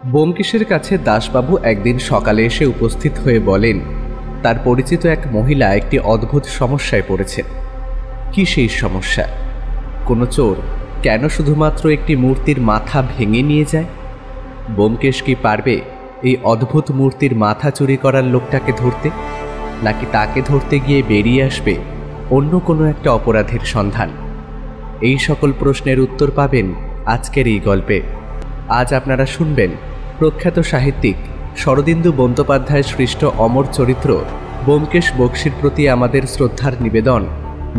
ব্যোমকেশের কাছে দাশবাবু একদিন সকালে এসে উপস্থিত হয়ে বলেন, তার পরিচিত এক মহিলা একটি অদ্ভুত সমস্যায় পড়েছেন। কি সেই সমস্যা? কোনো চোর কেন শুধুমাত্র একটি মূর্তির মাথা ভেঙে নিয়ে যায়? ব্যোমকেশ কি পারবে এই অদ্ভুত মূর্তির মাথা চুরি করার লোকটাকে ধরতে, নাকি তাকে ধরতে গিয়ে বেরিয়ে আসবে অন্য কোনো একটা অপরাধের সন্ধান? এই সকল প্রশ্নের উত্তর পাবেন আজকের এই গল্পে। আজ আপনারা শুনবেন প্রখ্যাত সাহিত্যিক শরদিন্দু বন্দ্যোপাধ্যায় সৃষ্ট অমর চরিত্র ব্যোমকেশ বক্সীর প্রতি আমাদের শ্রদ্ধার নিবেদন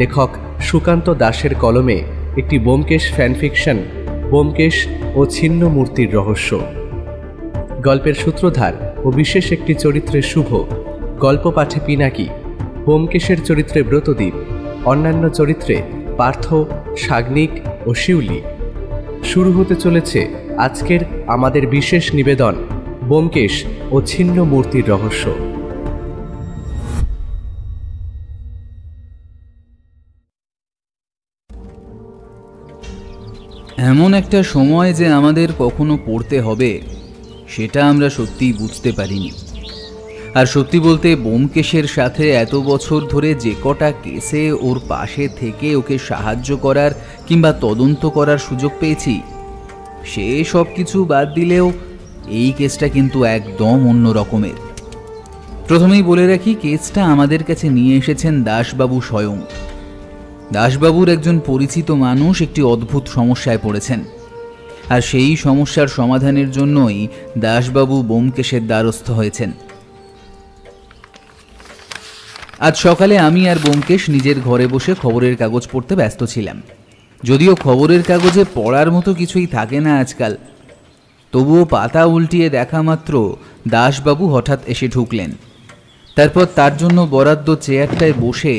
লেখক সুকান্ত দাসের কলমে একটি ব্যোমকেশ ফ্যানফিকশন, ব্যোমকেশ ও ছিন্ন মূর্তির রহস্য। গল্পের সূত্রধার ও বিশেষ একটি চরিত্রে শুভ, গল্প পাঠে পিনাকি, ব্যোমকেশের চরিত্রে ব্রতদীপ, অন্যান্য চরিত্রে পার্থ, সাগ্নিক ও শিউলি। শুরু হতে চলেছে আজকের আমাদের বিশেষ নিবেদন ব্যোমকেশ ও ছিন্ন মূর্তির রহস্য। এমন একটা সময় যে আমাদের কখনো পড়তে হবে সেটা আমরা সত্যিই বুঝতে পারিনি। আর সত্যি বলতে ব্যোমকেশের সাথে এত বছর ধরে যে কটা কেসে ওর পাশে থেকে ওকে সাহায্য করার কিংবা তদন্ত করার সুযোগ পেয়েছি, সে সব কিছু বাদ দিলেও এই কেসটা কিন্তু একদম অন্য রকমের। প্রথমেই বলে রাখি, কেসটা আমাদের কাছে নিয়ে এসেছেন দাশবাবু স্বয়ং। দাশবাবুর একজন পরিচিত মানুষ একটি অদ্ভুত সমস্যায় পড়েছেন, আর সেই সমস্যার সমাধানের জন্যই দাশবাবু ব্যোমকেশের দ্বারস্থ হয়েছেন। আজ সকালে আমি আর ব্যোমকেশ নিজের ঘরে বসে খবরের কাগজ পড়তে ব্যস্ত ছিলাম। যদিও খবরের কাগজে পড়ার মতো কিছুই থাকে না আজকাল, তবুও পাতা উল্টিয়ে দেখা মাত্র দাশবাবু হঠাৎ এসে ঢুকলেন। তারপর তার জন্য বরাদ্দ চেয়ারটায় বসে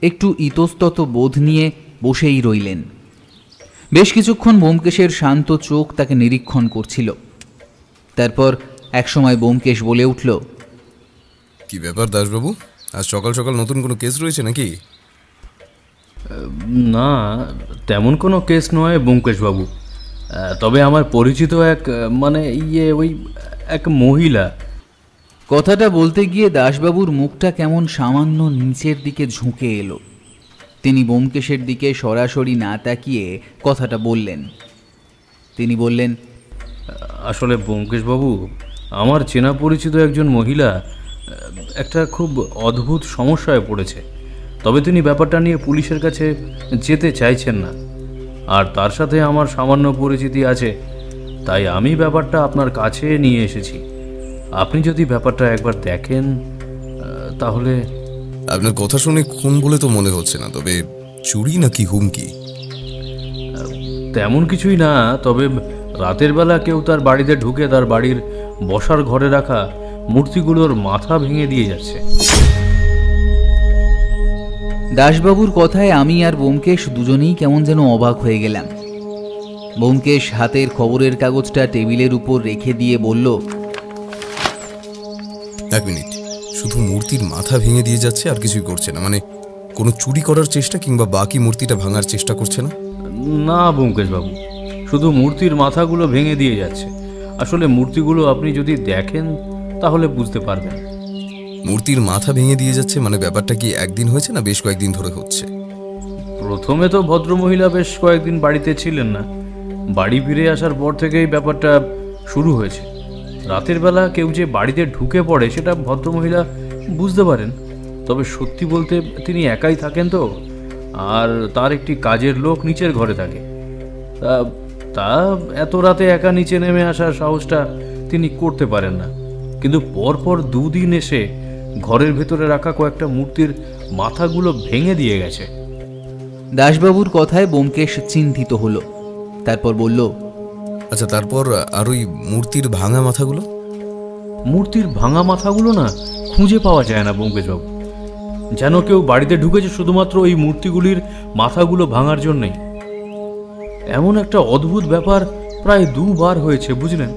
একটু ইতস্তত বোধ নিয়ে বসেই রইলেন। বেশ কিছুক্ষণ ব্যোমকেশের শান্ত চোখ তাকে নিরীক্ষণ করছিল। তারপর একসময় ব্যোমকেশ বলে উঠল, কি ব্যাপার দাশবাবু, আজ সকাল সকাল নতুন কোনো কেস রয়েছে নাকি? না, তেমন কোনো কেস নয় ব্যোমকেশবাবু। তবে আমার পরিচিত ওই এক মহিলা। কথাটা বলতে গিয়ে দাশবাবুর মুখটা কেমন সামান্য নিচের দিকে ঝুঁকে এলো। তিনি ব্যোমকেশের দিকে সরাসরি না তাকিয়ে কথাটা বললেন। তিনি বললেন, আসলে ব্যোমকেশবাবু, আমার চেনা পরিচিত একজন মহিলা একটা খুব অদ্ভুত সমস্যায় পড়েছে। তবে তিনি ব্যাপারটা নিয়ে পুলিশের কাছে যেতে চাইছেন না। আর তার সাথে আমার সামান্য পরিচিতি আছে, তাই আমি ব্যাপারটা আপনার কাছে নিয়ে এসেছি। আপনি যদি ব্যাপারটা একবার দেখেন তাহলে। আপনার কথা শুনে খুন বলে তো মনে হচ্ছে না, তবে চুরি নাকি হুমকি? তেমন কিছুই না, তবে রাতের বেলা কেউ তার বাড়িতে ঢুকে তার বাড়ির বসার ঘরে রাখা মূর্তিগুলোর মাথা ভেঙে দিয়ে যাচ্ছে। দাশবাবুর কথায় আমি আর ব্যোমকেশ দুজনেই কেমন যেন অবাক হয়ে গেলাম। ব্যোমকেশ হাতের খবরের কাগজটা টেবিলের উপর রেখে দিয়ে বলল, এক মিনিট, শুধু মূর্তির মাথা ভেঙে দিয়ে যাচ্ছে আর কিছুই করছে না? মানে কোনো চুরি করার চেষ্টা কিংবা বাকি মূর্তিটা ভাঙার চেষ্টা করছে না? না ব্যোমকেশবাবু, শুধু মূর্তির মাথাগুলো ভেঙে দিয়ে যাচ্ছে। আসলে মূর্তিগুলো আপনি যদি দেখেন তাহলে বুঝতে পারবেন। মূর্তির মাথা ভেঙে দিয়ে যাচ্ছে মানে ব্যাপারটা কি একদিন হয়েছে না বেশ কয়েকদিন ধরে হচ্ছে? প্রথমে তো ভদ্রমহিলা বেশ কয়েকদিন বাড়িতে ছিলেন না। বাড়ি ফিরে আসার পর থেকেই ব্যাপারটা শুরু হয়েছে। রাতের বেলা কেউ যে বাড়িতে ঢুকে পড়ে সেটা ভদ্রমহিলা বুঝতে পারেন। তবে সত্যি বলতে তিনি একাই থাকেন তো, আর তার একটি কাজের লোক নিচের ঘরে থাকে। তা এত রাতে একা নিচে নেমে আসার সাহসটা তিনি করতে পারেন না। কিন্তু পরপর দুদিন এসে ঘরের ভেতরে রাখা কয়েকটা মূর্তির মাথাগুলো ভেঙে দিয়ে গেছে। দাশবাবুর কথায় ব্যোমকেশ চিন্তিত হলো। তারপর বলল, আচ্ছা, তারপর আর ওই মূর্তির ভাঙা মাথাগুলো? মূর্তির ভাঙা মাথাগুলো না খুঁজে পাওয়া যায় না ব্যোমকেশবাবু। যেন কেউ বাড়িতে ঢুকেছে শুধুমাত্র এই মূর্তিগুলির মাথাগুলো ভাঙার জন্যই। এমন একটা অদ্ভুত ব্যাপার প্রায় দুবার হয়েছে, বুঝলেন।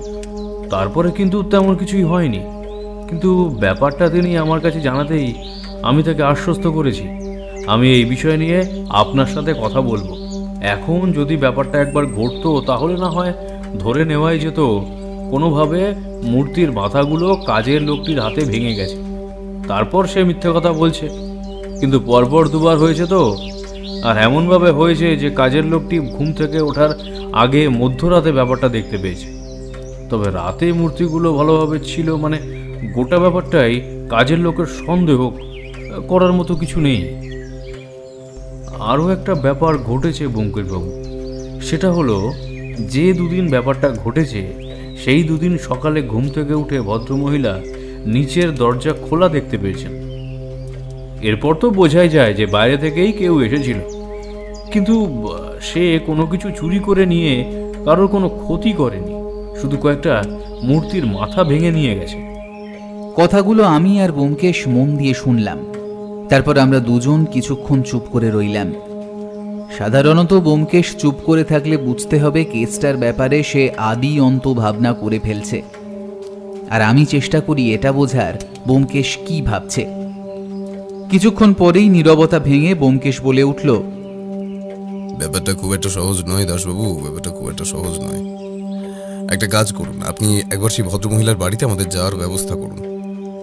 তারপরে কিন্তু তেমন কিছুই হয়নি। কিন্তু ব্যাপারটা তিনি আমার কাছে জানাতেই আমি তাকে আশ্বস্ত করেছি আমি এই বিষয় নিয়ে আপনার সাথে কথা বলবো। এখন যদি ব্যাপারটা একবার ঘটতো তাহলে না হয় ধরে নেওয়াই যেত কোনোভাবে মূর্তির মাথাগুলো কাজের লোকটির হাতে ভেঙে গেছে। তারপর সে মিথ্যে কথা বলছে, কিন্তু পরপর দুবার হয়েছে তো, আর এমনভাবে হয়েছে যে কাজের লোকটি ঘুম থেকে ওঠার আগে মধ্যরাতে ব্যাপারটা দেখতে পেয়েছে। তবে রাতে মূর্তিগুলো ভালোভাবে ছিল, মানে গোটা ব্যাপারটাই কাজের লোকের সন্দেহ করার মতো কিছু নেই। আরও একটা ব্যাপার ঘটেছে ব্যোমকেশবাবু, সেটা হলো যে দুদিন ব্যাপারটা ঘটেছে সেই দুদিন সকালে ঘুম থেকে উঠে ভদ্রমহিলা নিচের দরজা খোলা দেখতে পেয়েছেন। এরপর তো বোঝাই যায় যে বাইরে থেকেই কেউ এসেছিল, কিন্তু সে কোনো কিছু চুরি করে নিয়ে কারোর কোনো ক্ষতি করেনি, শুধু কয়েকটা মূর্তির মাথা ভেঙে নিয়ে গেছে। কথাগুলো আমি আর ব্যোমকেশ মন দিয়ে শুনলাম। তারপর আমরা দুজন কিছুক্ষণ চুপ করে রইলাম। সাধারণত ব্যোমকেশ চুপ করে থাকলে বুঝতে হবে কেসটার ব্যাপারে সে আদি অন্ত ভাবনা করে ফেলছে, আর আমি চেষ্টা করি এটা বোঝার ব্যোমকেশ কি ভাবছে। কিছুক্ষণ পরেই নীরবতা ভেঙে ব্যোমকেশ বলে উঠল, ব্যাপারটা খুব একটা সহজ নয় দাসবাবু, ব্যাপারটা খুব একটা সহজ নয়। একটা কাজ করুন, আপনি একবার সেই ভদ্রমহিলার বাড়িতে আমাদের যাওয়ার ব্যবস্থা করুন,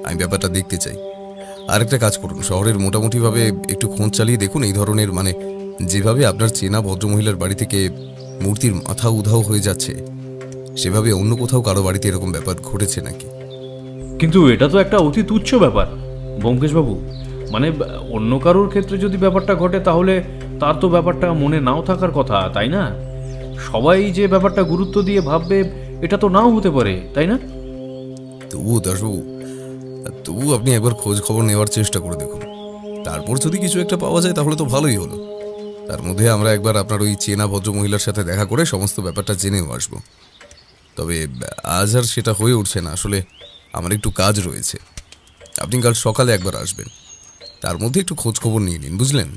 আমি ব্যাপারটা দেখতে চাই। আর একটা কাজ করুন, শহরের মোটামুটিভাবে একটু খোঁজ চালিয়ে দেখুন এই ধরনের, মানে যেভাবে আপনার চেনা ভদ্রমহিলার বাড়ি থেকে মূর্তির মাথা উধাও হয়ে যাচ্ছে, সেভাবে অন্য কোথাও কারো বাড়িতে এরকম ব্যাপার ঘটেছে নাকি। কিন্তু এটা তো একটা অতি তুচ্ছ ব্যাপার ব্যোমকেশবাবু, মানে অন্য কারোর ক্ষেত্রে যদি ব্যাপারটা ঘটে তাহলে তার তো ব্যাপারটা মনে নাও থাকার কথা, তাই না? সবাই যে ব্যাপারটা গুরুত্ব দিয়ে ভাববে এটা তো নাও হতে পারে, তাই না? তবুও দাসবাবু, তবু আপনি একবার খোঁজ খবর নেওয়ার চেষ্টা করে দেখুন, তারপর যদি কিছু একটা পাওয়া যায় তাহলে তো ভালোই হলো। তার মধ্যে আমরা একবার আপনার ওই চেনা ভদ্রমহিলার সাথে দেখা করে সমস্ত ব্যাপারটা জেনেও আসবো। তবে আজ আর সেটা হয়ে উঠছে না, আসলে আমার একটু কাজ রয়েছে। আপনি কাল সকালে একবার আসবেন, তার মধ্যে একটু খোঁজ খবর নিয়ে নিন, বুঝলেন?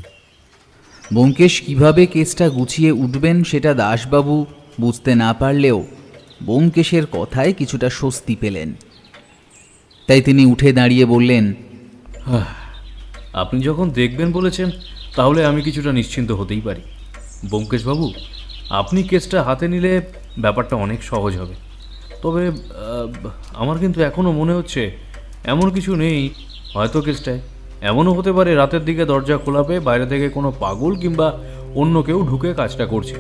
ব্যোমকেশ কিভাবে কেসটা গুছিয়ে উঠবেন সেটা দাসবাবু বুঝতে না পারলেও ব্যোমকেশের কথায় কিছুটা স্বস্তি পেলেন। তাই তিনি উঠে দাঁড়িয়ে বললেন, আপনি যখন দেখবেন বলেছেন তাহলে আমি কিছুটা নিশ্চিন্ত হতেই পারি। ব্যোমকেশবাবু, আপনি কেসটা হাতে নিলে ব্যাপারটা অনেক সহজ হবে। তবে আমার কিন্তু এখনও মনে হচ্ছে এমন কিছু নেই, হয়তো কেসটায় এমনও হতে পারে রাতের দিকে দরজা খোলা পেয়ে বাইরে থেকে কোনো পাগল কিংবা অন্য কেউ ঢুকে কাজটা করছে।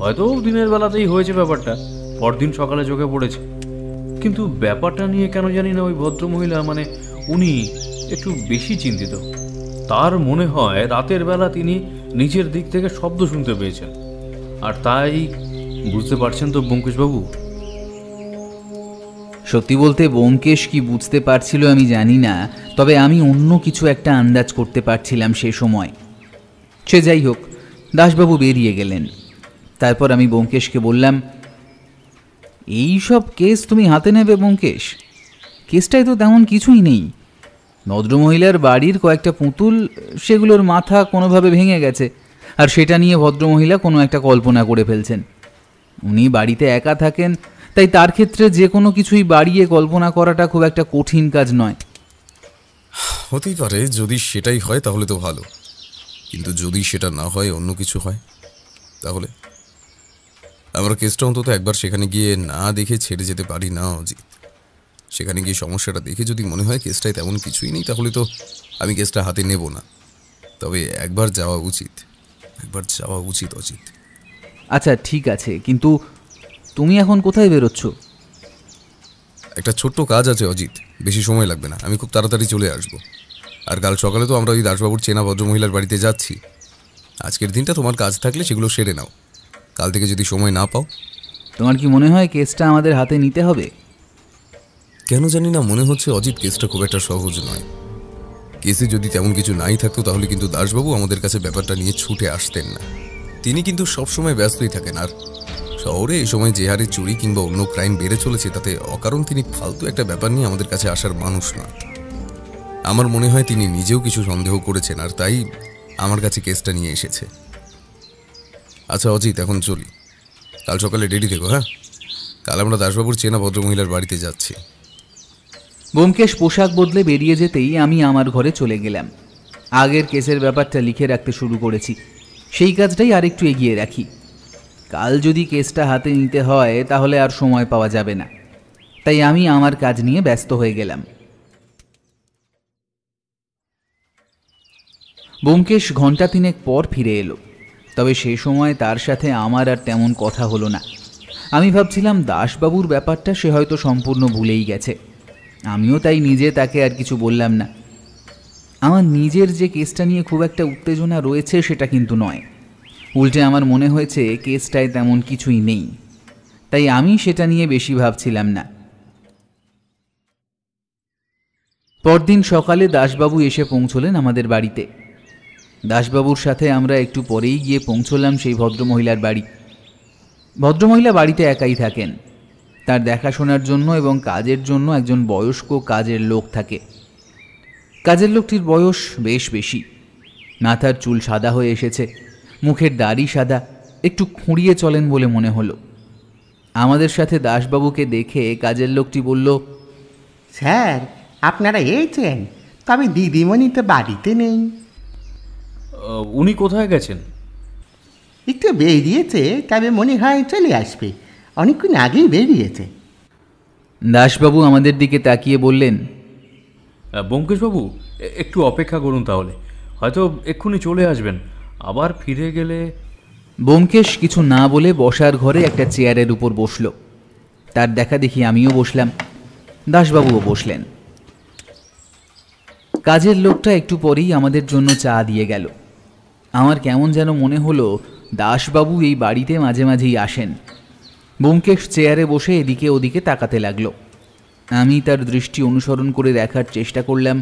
হয়তো দিনের বেলাতেই হয়েছে ব্যাপারটা, পরদিন সকালে চোখে পড়েছে। কিন্তু ব্যাপারটা নিয়ে কেন জানি না ওই ভদ্রমহিলা, মানে উনি একটু বেশি চিন্তিত। তার মনে হয় রাতের বেলা তিনি নিজের দিক থেকে শব্দ শুনতে পেয়েছেন, আর তাই বুঝতে পারছেন তো ব্যোমকেশবাবু। সত্যি বলতে ব্যোমকেশ কি বুঝতে পারছিল আমি জানি না, তবে আমি অন্য কিছু একটা আন্দাজ করতে পারছিলাম সে সময়। সে যাই হোক, দাসবাবু বেরিয়ে গেলেন। তারপর আমি ব্যোমকেশকে বললাম, এই সব কেস তুমি হাতে নেবে ব্যোমকেশ? কেসটায় তো তেমন কিছুই নেই। ভদ্রমহিলার বাড়ির কয়েকটা পুতুল, সেগুলোর মাথা কোনোভাবে ভেঙে গেছে, আর সেটা নিয়ে ভদ্রমহিলা কোনো একটা কল্পনা করে ফেলছেন। উনি বাড়িতে একা থাকেন, তাই তার ক্ষেত্রে যে কোনো কিছুই বাড়িয়ে কল্পনা করাটা খুব একটা কঠিন কাজ নয়। হতেই পারে, যদি সেটাই হয় তাহলে তো ভালো, কিন্তু যদি সেটা না হয়, অন্য কিছু হয়, তাহলে আমরা কেসটা অন্তত একবার সেখানে গিয়ে না দেখে ছেড়ে যেতে পারি না অজিত। সেখানে গিয়ে সমস্যাটা দেখে যদি মনে হয় কেসটায় তেমন কিছুই নেই, তাহলে তো আমি কেসটা হাতে নেব না। তবে একবার যাওয়া উচিত, একবার যাওয়া উচিত অজিত। আচ্ছা ঠিক আছে, কিন্তু তুমি এখন কোথায় বেরোচ্ছ? একটা ছোট্ট কাজ আছে অজিত, বেশি সময় লাগবে না, আমি খুব তাড়াতাড়ি চলে আসব। আর কাল সকালে তো আমরা ওই দাসবাবুর চেনা ভদ্রমহিলার বাড়িতে যাচ্ছি। আজকের দিনটা তোমার কাজ থাকলে সেগুলো সেরে নাও, কাল থেকে যদি সময় না পাও। তোমার কি মনে হয় কেসটা আমাদের হাতে নিতে হবে? কেন জানি না মনে হচ্ছে অজিত কেসটা খুব একটা সহজ নয়। কেসে যদি তেমন কিছু নাই থাকতো তাহলে কিন্তু দাসবাবু আমাদের কাছে ব্যাপারটা নিয়ে ছুটে আসতেন না। তিনি কিন্তু সবসময় ব্যস্তই থাকেন, আর শহরে এই সময় যে হারে চুরি কিংবা অন্য ক্রাইম বেড়ে চলেছে, তাতে অকারণ তিনি ফালতু একটা ব্যাপার নিয়ে আমাদের কাছে আসার মানুষ না। আমার মনে হয় তিনি নিজেও কিছু সন্দেহ করেছেন, আর তাই আমার কাছে কেসটা নিয়ে এসেছে। আচ্ছা অজিত, এখন চলি, কাল সকালে রেডি থেকো। হ্যাঁ, কাল আমরা দাসবাবুর চেনা ভদ্রমহিলার বাড়িতে যাচ্ছি। ব্যোমকেশ পোশাক বদলে বেরিয়ে যেতেই আমি আমার ঘরে চলে গেলাম। আগের কেসের ব্যাপারটা লিখে রাখতে শুরু করেছি, সেই কাজটাই আরেকটু এগিয়ে রাখি। কাল যদি কেসটা হাতে নিতে হয় তাহলে আর সময় পাওয়া যাবে না। তাই আমি আমার কাজ নিয়ে ব্যস্ত হয়ে গেলাম। ব্যোমকেশ ঘণ্টা 3 পর ফিরে এলো, তবে সে সময় তার সাথে আমার আর তেমন কথা হলো না। আমি ভাবছিলাম দাসবাবুর ব্যাপারটা সে হয়তো সম্পূর্ণ ভুলেই গেছে। আমিও তাই নিজে তাকে আর কিছু বললাম না। আমার নিজের যে কেসটা নিয়ে খুব একটা উত্তেজনা রয়েছে সেটা কিন্তু নয়, উল্টে আমার মনে হয়েছে কেসটায় তেমন কিছুই নেই, তাই আমি সেটা নিয়ে বেশি ভাবছিলাম না। পরদিন সকালে দাসবাবু এসে পৌঁছলেন আমাদের বাড়িতে। দাসবাবুর সাথে আমরা একটু পরেই গিয়ে পৌঁছলাম সেই ভদ্রমহিলার বাড়ি। ভদ্রমহিলা বাড়িতে একাই থাকেন। তার দেখাশোনার জন্য এবং কাজের জন্য একজন বয়স্ক কাজের লোক থাকে। কাজের লোকটির বয়স বেশ বেশি, মাথার চুল সাদা হয়ে এসেছে, মুখের দাড়ি সাদা, একটু খুঁড়িয়ে চলেন বলে মনে হলো। আমাদের সাথে দাসবাবুকে দেখে কাজের লোকটি বলল, স্যার, আপনারা এসেছেন, তবে দিদিমণি তো বাড়িতে নেই। উনি কোথায় গেছেন? একটু বেরিয়েছে, তবে মনে হয় চলে আসবে, অনেকক্ষণ আগেই বেরিয়েছে। দাসবাবু আমাদের দিকে তাকিয়ে বললেন, ব্যোমকেশবাবু, একটু অপেক্ষা করুন, তাহলে হয়তো এক্ষুনি চলে আসবেন। আবার ফিরে গেলে। ব্যোমকেশ কিছু না বলে বসার ঘরে একটা চেয়ারের উপর বসল। তার দেখা দেখি আমিও বসলাম, দাসবাবুও বসলেন। কাজের লোকটা একটু পরেই আমাদের জন্য চা দিয়ে গেল। আমার কেমন যেন মনে হলো দাসবাবু এই বাড়িতে মাঝে মাঝেই আসেন। ব্যোমকেশ চেয়ারে বসে এদিকে ওদিকে তাকাতে লাগলো। আমি তার দৃষ্টি অনুসরণ করে দেখার চেষ্টা করলাম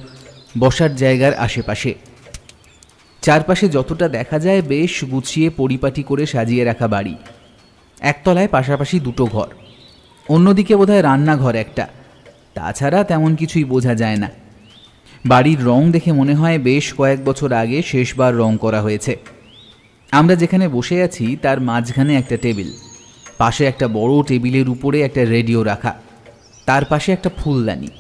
বসার জায়গার আশেপাশে। চারপাশে যতটা দেখা যায় বেশ গুছিয়ে পরিপাটি করে সাজিয়ে রাখা বাড়ি। একতলায় পাশাপাশি 2টো ঘর, অন্যদিকে বোধহয় রান্নাঘর একটা, তাছাড়া তেমন কিছুই বোঝা যায় না। বাড়ির রং দেখে মনে হয় বেশ কয়েক বছর আগে শেষবার রং করা হয়েছে। আমরা যেখানে বসে আছি তার মাঝখানে একটা টেবিল, পাশে একটা বড় টেবিলের উপরে একটা রেডিও রাখা, তার পাশে একটা ফুলদানি।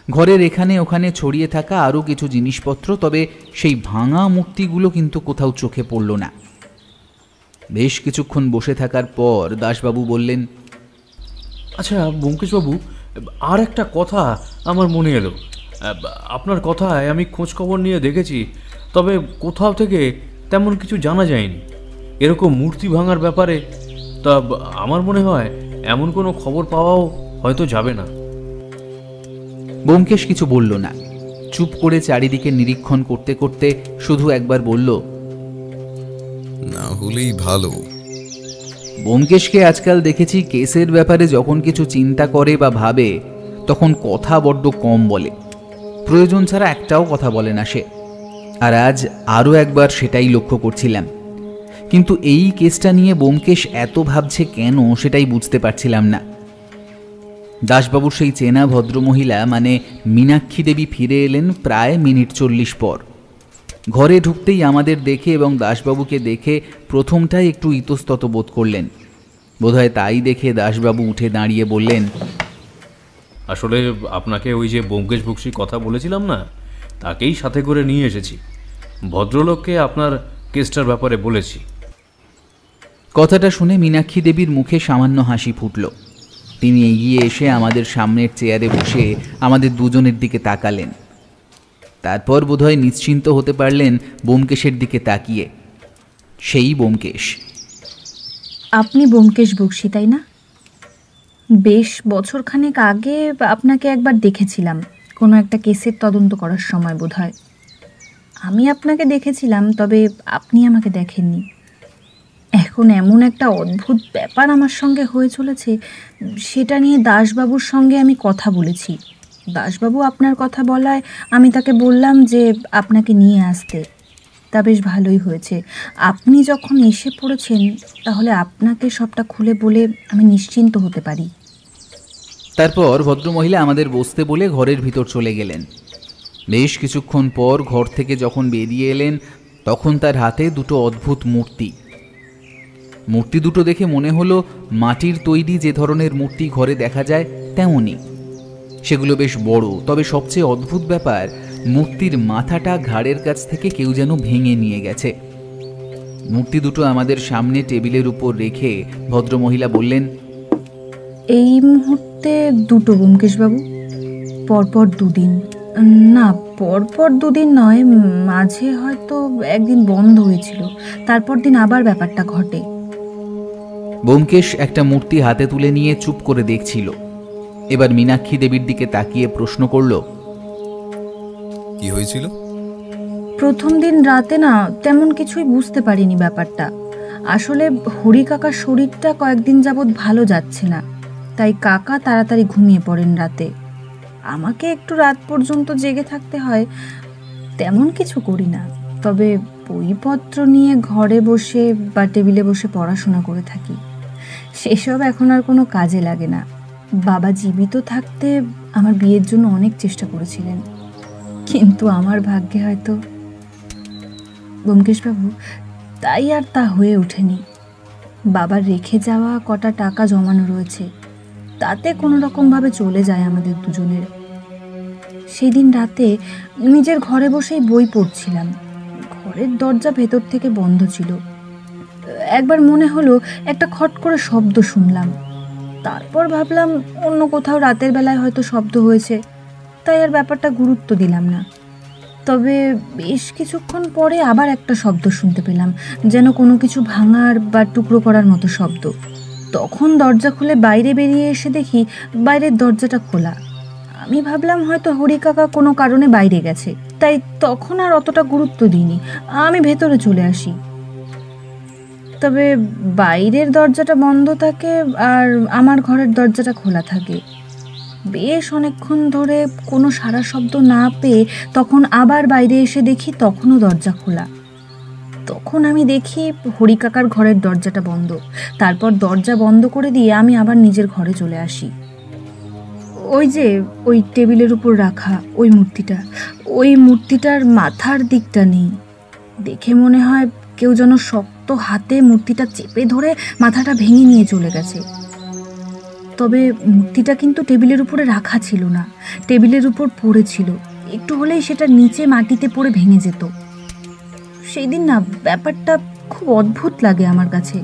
ঘরের এখানে ওখানে ছড়িয়ে থাকা আরও কিছু জিনিসপত্র, তবে সেই ভাঙা মূর্তিগুলো কিন্তু কোথাও চোখে পড়ল না। বেশ কিছুক্ষণ বসে থাকার পর দাসবাবু বললেন, আচ্ছা ব্যোমকেশবাবু, আর একটা কথা আমার মনে এলো। আপনার কথায় আমি খোঁজখবর নিয়ে দেখেছি, তবে কোথাও থেকে তেমন কিছু জানা যায়নি এরকম মূর্তি ভাঙার ব্যাপারে। তা আমার মনে হয় এমন কোনো খবর পাওয়াও হয়তো যাবে না। ব্যোমকেশ কিছু বলল না, চুপ করে চারিদিকে নিরীক্ষণ করতে করতে শুধু একবার বলল, না হলেই ভালো। ব্যোমকেশকে আজকাল দেখেছি কেসের ব্যাপারে যখন কিছু চিন্তা করে বা ভাবে তখন কথা বড্ড কম বলে, প্রয়োজন ছাড়া একটাও কথা বলে না সে। আর আজ আরও একবার সেটাই লক্ষ্য করছিলাম। কিন্তু এই কেসটা নিয়ে ব্যোমকেশ এত ভাবছে কেন সেটাই বুঝতে পারছিলাম না। দাসবাবুর সেই চেনা ভদ্রমহিলা মানে মীনাক্ষী দেবী ফিরে এলেন প্রায় মিনিট 40 পর। ঘরে ঢুকতেই আমাদের দেখে এবং দাসবাবুকে দেখে প্রথমটাই একটু ইতস্তত বোধ করলেন। বোধহয় তাই দেখে দাসবাবু উঠে দাঁড়িয়ে বললেন, আসলে আপনাকে ওই যে ব্যোমকেশ বক্সির কথা বলেছিলাম না, তাকেই সাথে করে নিয়ে এসেছি। ভদ্রলোককে আপনার কেসটার ব্যাপারে বলেছি। কথাটা শুনে মীনাক্ষী দেবীর মুখে সামান্য হাসি ফুটল। তিনি এগিয়ে এসে আমাদের সামনের চেয়ারে বসে আমাদের দুজনের দিকে তাকালেন। তারপর বোধহয় নিশ্চিন্ত হতে পারলেন ব্যোমকেশের দিকে তাকিয়ে। সেই ব্যোমকেশ। আপনি ব্যোমকেশ বক্সী, তাই না? বেশ বছরখানেক আগে আপনাকে একবার দেখেছিলাম কোনো একটা কেসের তদন্ত করার সময় বোধহয়। আমি আপনাকে দেখেছিলাম, তবে আপনি আমাকে দেখেননি। এখন এমন একটা অদ্ভুত ব্যাপার আমার সঙ্গে হয়ে চলেছে, সেটা নিয়ে দাসবাবুর সঙ্গে আমি কথা বলেছি। দাসবাবু আপনার কথা বলায় আমি তাকে বললাম যে আপনাকে নিয়ে আসতে। তা বেশ ভালোই হয়েছে। আপনি যখন এসে পড়েছেন, তাহলে আপনাকে সবটা খুলে বলে আমি নিশ্চিন্ত হতে পারি। তারপর ভদ্রমহিলা আমাদের বসতে বলে ঘরের ভিতর চলে গেলেন। বেশ কিছুক্ষণ পর ঘর থেকে যখন বেরিয়ে এলেন তখন তার হাতে 2টো অদ্ভুত মূর্তি। মূর্তি দুটো দেখে মনে হলো মাটির তৈরি যে ধরনের মূর্তি ঘরে দেখা যায় তেমনই। সেগুলো বেশ বড়, তবে সবচেয়ে অদ্ভুত ব্যাপার মূর্তির মাথাটা ঘাড়ের কাছ থেকে কেউ যেন ভেঙে নিয়ে গেছে। মূর্তি দুটো আমাদের সামনে টেবিলের উপর রেখে ভদ্রমহিলা বললেন, এই মুহূর্তে দুটো ব্যোমকেশবাবু, পরপর দুদিন। না, পরপর দুদিন নয়, মাঝে হয়তো একদিন বন্ধ হয়েছিল, তারপর দিন আবার ব্যাপারটা ঘটে। ব্যোমকেশ একটা মূর্তি হাতে তুলে নিয়ে চুপ করে দেখছিল। এবার মীনাক্ষী দেবীর দিকে তাকিয়ে প্রশ্ন করল, কি হয়েছিল? প্রথম দিন রাতে না তেমন কিছুই বুঝতে পারিনি ব্যাপারটা। আসলে হরি কাকার শরীরটা কয়েকদিন যাবৎ ভালো যাচ্ছে না, তাই কাকা তাড়াতাড়ি ঘুমিয়ে পড়েন রাতে। আমাকে একটু রাত পর্যন্ত জেগে থাকতে হয়। তেমন কিছু করি না, তবে বইপত্র নিয়ে ঘরে বসে বা টেবিলে বসে পড়াশোনা করে থাকি। সেসব এখন আর কোনো কাজে লাগে না। বাবা জীবিত থাকতে আমার বিয়ের জন্য অনেক চেষ্টা করেছিলেন, কিন্তু আমার ভাগ্যে হয়তো ব্যোমকেশবাবু তাই আর তা হয়ে ওঠেনি। বাবার রেখে যাওয়া কটা টাকা জমানো রয়েছে, তাতে কোনো রকমভাবে চলে যায় আমাদের দুজনের। সেদিন রাতে নিজের ঘরে বসেই বই পড়ছিলাম। ঘরের দরজা ভেতর থেকে বন্ধ ছিল। একবার মনে হলো একটা খট করে শব্দ শুনলাম। তারপর ভাবলাম অন্য কোথাও রাতের বেলায় হয়তো শব্দ হয়েছে, তাই আর ব্যাপারটা গুরুত্ব দিলাম না। তবে বেশ কিছুক্ষণ পরে আবার একটা শব্দ শুনতে পেলাম, যেন কোনো কিছু ভাঙার বা টুকরো করার মতো শব্দ। তখন দরজা খুলে বাইরে বেরিয়ে এসে দেখি বাইরের দরজাটা খোলা। আমি ভাবলাম হয়তো হরি কাকা কোনো কারণে বাইরে গেছে, তাই তখন আর অতটা গুরুত্ব দিইনি। আমি ভেতরে চলে আসি। তবে বাইরের দরজাটা বন্ধ থাকে আর আমার ঘরের দরজাটা খোলা থাকে। বেশ অনেকক্ষণ ধরে কোনো সারা শব্দ না পেয়ে তখন আবার বাইরে এসে দেখি তখনও দরজা খোলা। তখন আমি দেখি হরি কাকার ঘরের দরজাটা বন্ধ। তারপর দরজা বন্ধ করে দিয়ে আমি আবার নিজের ঘরে চলে আসি। ওই যে ওই টেবিলের উপর রাখা ওই মূর্তিটার মাথার দিকটা নেই। দেখে মনে হয় কেউ যেন শক্ত হাতে মূর্তিটা চেপে ধরে মাথাটা ভেঙে নিয়ে চলে গেছে। তবে মূর্তিটা কিন্তু টেবিলের উপরে রাখা ছিল না, টেবিলের উপর পড়েছিল। একটু হলেই সেটা নিচে মাটিতে পড়ে ভেঙে যেত। সেই দিন না ব্যাপারটা খুব অদ্ভুত লাগে আমার কাছে।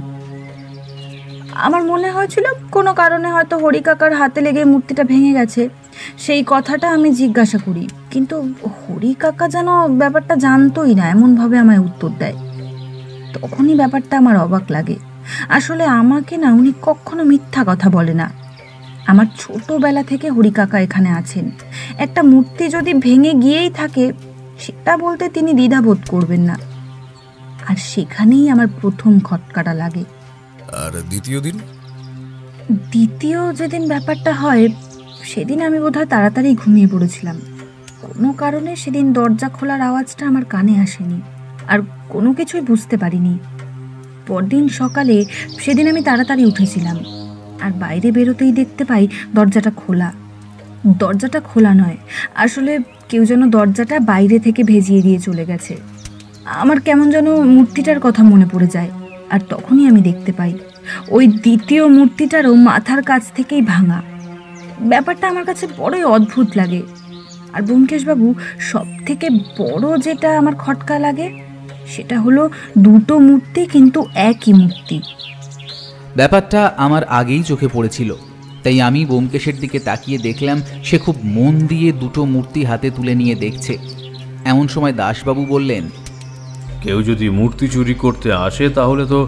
আমার মনে হয়েছিল কোনো কারণে হয়তো হরি কাকার হাতে লেগে মূর্তিটা ভেঙে গেছে। সেই কথাটা আমি জিজ্ঞাসা করি, কিন্তু হরি কাকা যেন ব্যাপারটা জানতোই না, এমনভাবে আমায় উত্তর দেয়। তখনই ব্যাপারটা আমার অবাক লাগে। আসলে আমাকে না উনি কখনো মিথ্যা কথা বলে না। আমার ছোটবেলা থেকে হরি কাকা এখানে আছেন। একটা মূর্তি যদি ভেঙে গিয়েই থাকে সেটা বলতে তিনি দ্বিধাবোধ করবেন না। আর সেখানেই আমার প্রথম খটকাটা লাগে। আর দ্বিতীয় দিন? দ্বিতীয় যেদিন ব্যাপারটা হয় সেদিন আমি বোধহয় তাড়াতাড়ি ঘুমিয়ে পড়েছিলাম। কোনো কারণে সেদিন দরজা খোলার আওয়াজটা আমার কানে আসেনি, আর কোনো কিছুই বুঝতে পারিনি। পরদিন সকালে সেদিন আমি তাড়াতাড়ি উঠেছিলাম, আর বাইরে বেরোতেই দেখতে পাই দরজাটা খোলা। দরজাটা খোলা নয়, আসলে কেউ যেন দরজাটা বাইরে থেকে ভেজিয়ে দিয়ে চলে গেছে। আমার কেমন যেন মূর্তিটার কথা মনে পড়ে যায়, আর তখনই আমি দেখতে পাই ওই দ্বিতীয় মূর্তিটারও মাথার কাছ থেকেই ভাঙা। ব্যাপারটা আমার কাছে বড়ই অদ্ভুত লাগে। আর ব্যোমকেশবাবু, সব থেকে বড় যেটা আমার খটকা লাগে সেটা হলো দুটো মূর্তি কিন্তু একই মূর্তি। ব্যাপারটা আমার আগেই চোখে পড়েছিল, তাই আমি ব্যোমকেশের দিকে তাকিয়ে দেখলাম সে খুব মন দিয়ে দুটো মূর্তি হাতে তুলে নিয়ে দেখছে। এমন সময় দাসবাবু বললেন, কেউ যদি মূর্তি চুরি করতে আসে তাহলে তো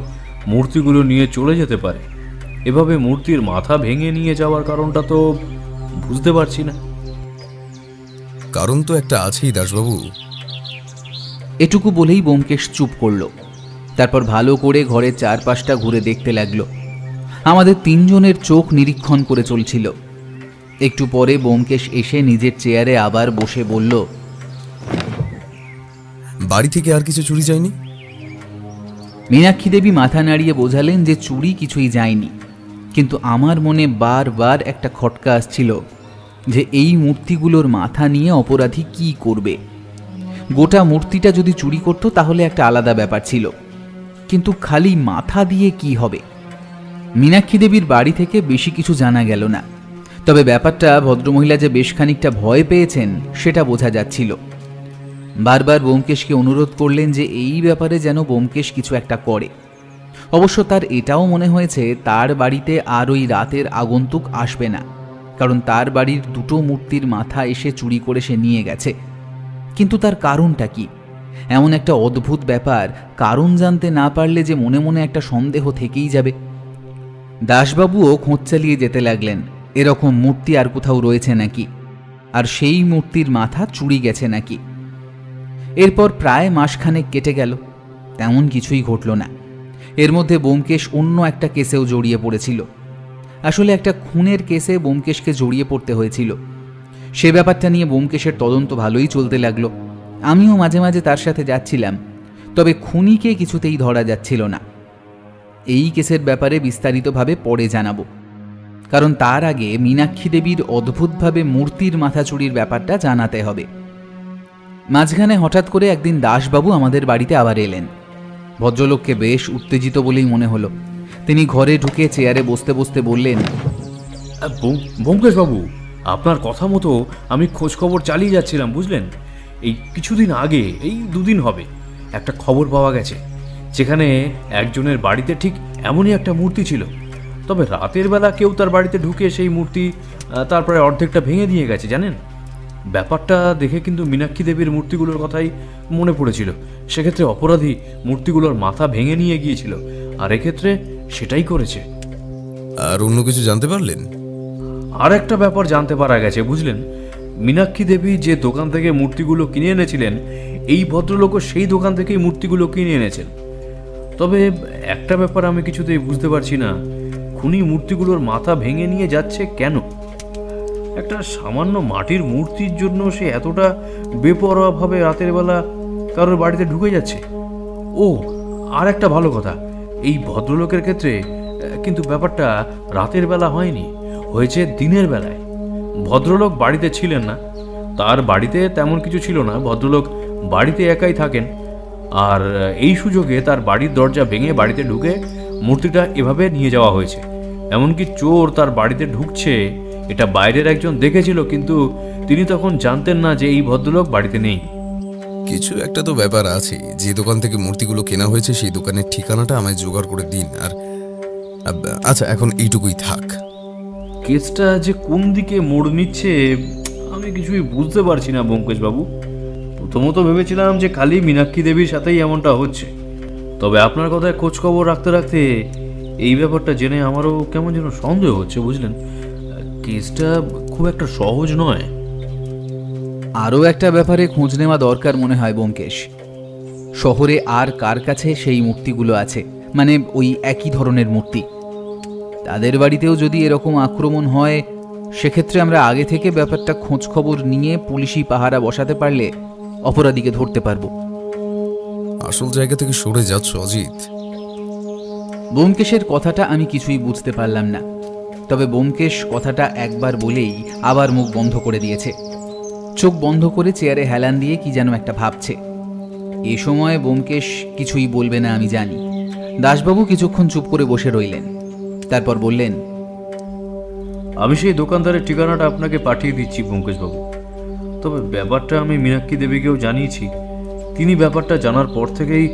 মূর্তিগুলো নিয়ে চলে যেতে পারে। এভাবে মূর্তির মাথা ভেঙে নিয়ে যাওয়ার কারণটা তো বুঝতে পারছি না। কারণ তো একটা আছেই দাসবাবু। এটুকু বলেই ব্যোমকেশ চুপ করল। তারপর ভালো করে ঘরের চারপাশটা ঘুরে দেখতে লাগলো। আমাদের তিনজনের চোখ নিরীক্ষণ করে চলছিল। একটু পরে ব্যোমকেশ এসে নিজের চেয়ারে আবার বসে বলল, বাড়ি থেকে আর কিছু চুরি যায়নি? মীনাক্ষী দেবী মাথা নাড়িয়ে বোঝালেন যে চুরি কিছুই যায়নি, কিন্তু আমার মনে বারবার একটা খটকা আসছিল যে এই মূর্তিগুলোর মাথা নিয়ে অপরাধী কি করবে। গোটা মূর্তিটা যদি চুরি করত তাহলে একটা আলাদা ব্যাপার ছিল, কিন্তু খালি মাথা দিয়ে কি হবে? মীনাক্ষী দেবীর বাড়ি থেকে বেশি কিছু জানা গেল না, তবে ব্যাপারটা ভদ্রমহিলা যে বেশ খানিকটা ভয় পেয়েছেন সেটা বোঝা যাচ্ছিল। বারবার ব্যোমকেশকে অনুরোধ করলেন যে এই ব্যাপারে যেন ব্যোমকেশ কিছু একটা করে। অবশ্য তার এটাও মনে হয়েছে তার বাড়িতে আর ওই রাতের আগন্তুক আসবে না, কারণ তার বাড়ির দুটো মূর্তির মাথা এসে চুরি করে সে নিয়ে গেছে। কিন্তু তার কারণটা কি? এমন একটা অদ্ভুত ব্যাপার, কারণ জানতে না পারলে যে মনে মনে একটা সন্দেহ থেকেই যাবে। দাসবাবুও খোঁজ চালিয়ে যেতে লাগলেন এরকম মূর্তি আর কোথাও রয়েছে নাকি, আর সেই মূর্তির মাথা চুরি গেছে নাকি। এরপর প্রায় মাসখানেক কেটে গেল, তেমন কিছুই ঘটল না। এর মধ্যে ব্যোমকেশ অন্য একটা কেসেও জড়িয়ে পড়েছিল। আসলে একটা খুনের কেসে ব্যোমকেশকে জড়িয়ে পড়তে হয়েছিল। সে ব্যাপারটা নিয়ে ব্যোমকেশের তদন্ত ভালোই চলতে লাগলো। আমিও মাঝে মাঝে তার সাথে যাচ্ছিলাম, তবে খুনিকে কিছুতেই ধরা যাচ্ছিল না। এই কেসের ব্যাপারে বিস্তারিতভাবে পরে জানাবো, কারণ তার আগে মীনাক্ষী দেবীর অদ্ভুতভাবে মূর্তির মাথা চুরির ব্যাপারটা জানাতে হবে। মাঝখানে হঠাৎ করে একদিন দাসবাবু আমাদের বাড়িতে আবার এলেন। ভদ্রলোককে বেশ উত্তেজিত বলেই মনে হলো। তিনি ঘরে ঢুকে চেয়ারে বসতে বসতে বললেন, ব্যোমকেশ বাবু, আপনার কথা মতো আমি খোঁজ খবর চালিয়ে যাচ্ছিলাম, বুঝলেন। এই কিছুদিন আগে, এই 2 দিন হবে, একটা খবর পাওয়া গেছে যেখানে একজনের বাড়িতে ঠিক এমনই একটা মূর্তি ছিল। তবে রাতের বেলা কেউ তার বাড়িতে ঢুকে সেই মূর্তি তারপরে অর্ধেকটা ভেঙে দিয়ে গেছে, জানেন। ব্যাপারটা দেখে কিন্তু মীনাক্ষী দেবীর মূর্তিগুলোর কথাই মনে পড়েছিল। সেক্ষেত্রে অপরাধী মূর্তিগুলোর মাথা ভেঙে নিয়ে গিয়েছিল, আর এক্ষেত্রে সেটাই করেছে। আর অন্য কিছু জানতে পারলেন? আর একটা ব্যাপার জানতে পারা গেছে, বুঝলেন। মীনাক্ষী দেবী যে দোকান থেকে মূর্তিগুলো কিনে এনেছিলেন, এই ভদ্রলোকও সেই দোকান থেকেই মূর্তিগুলো কিনে এনেছেন। তবে একটা ব্যাপার আমি কিছুতেই বুঝতে পারছি না, খুনি মূর্তিগুলোর মাথা ভেঙে নিয়ে যাচ্ছে কেন? একটা সামান্য মাটির মূর্তির জন্য সে এতটা বেপরোয়াভাবে রাতের বেলা কারোর বাড়িতে ঢুকে যাচ্ছে। ও, আর একটা ভালো কথা, এই ভদ্রলোকের ক্ষেত্রে কিন্তু ব্যাপারটা রাতের বেলা হয়নি, হয়েছে দিনের বেলায়। ভদ্রলোক বাড়িতে ছিলেন না, তার বাড়িতে তেমন কিছু ছিল না। ভদ্রলোক বাড়িতে একাই থাকেন, আর এই সুযোগে তার বাড়ির দরজা ভেঙে বাড়িতে ঢুকে মূর্তিটা এভাবে নিয়ে যাওয়া হয়েছে। এমনকি চোর তার বাড়িতে ঢুকছে এটা বাইরের একজন দেখেছিল, কিন্তু তিনি তখন জানতেন না যে এই ভদ্রলোক বাড়িতে নেই। কিছু একটা তো ব্যাপার আছে। যে দোকান থেকে মূর্তিগুলো কেনা হয়েছে সেই দোকানের ঠিকানাটা আমায় জোগাড় করে দিন। আর আচ্ছা, এখন এইটুকুই থাক। কেসটা যে কোন দিকে মোড় নিচ্ছে আমি কিছুই বুঝতে পারছি না ব্যোমকেশ বাবু। প্রথমত ভেবেছিলাম যে খালি মীনাক্ষী দেবীর সাথেই এমনটা হচ্ছে, তবে আপনার কথায় খোঁজ খবর রাখতে রাখতে এই ব্যাপারটা জেনে আমারও কেমন যেন সন্দেহ হচ্ছে, বুঝলেন। কেসটা খুব একটা সহজ নয়। আরও একটা ব্যাপারে খোঁজ নেওয়া দরকার মনে হয় ব্যোমকেশ। শহরে আর কার কাছে সেই মূর্তিগুলো আছে, মানে ওই একই ধরনের মূর্তি? তাদের বাড়িতেও যদি এরকম আক্রমণ হয়, সেক্ষেত্রে আমরা আগে থেকে ব্যাপারটা খোঁজ খবর নিয়ে পুলিশি পাহারা বসাতে পারলে অপরাধীকে ধরতে পারবো। আসল জায়গা থেকে সরে যাচ্ছ অজিত। ব্যোমকেশের কথাটা আমি কিছুই বুঝতে পারলাম না, তবে ব্যোমকেশ কথাটা একবার বলেই আবার মুখ বন্ধ করে দিয়েছে। চোখ বন্ধ করে চেয়ারে হেলান দিয়ে কি যেন একটা ভাবছে। এ সময় ব্যোমকেশ কিছুই বলবে না আমি জানি। দাসবাবু কিছুক্ষণ চুপ করে বসে রইলেন, তারপর বললেন, আমি সেই দোকানদারের ঠিকানাটা আপনাকে পাঠিয়ে দিচ্ছি ব্যোমকেশ বাবু। তবে ব্যাপারটা আমি মীনাক্ষী দেবীকেও জানিয়েছি। তিনি ব্যাপারটা জানার পর থেকেই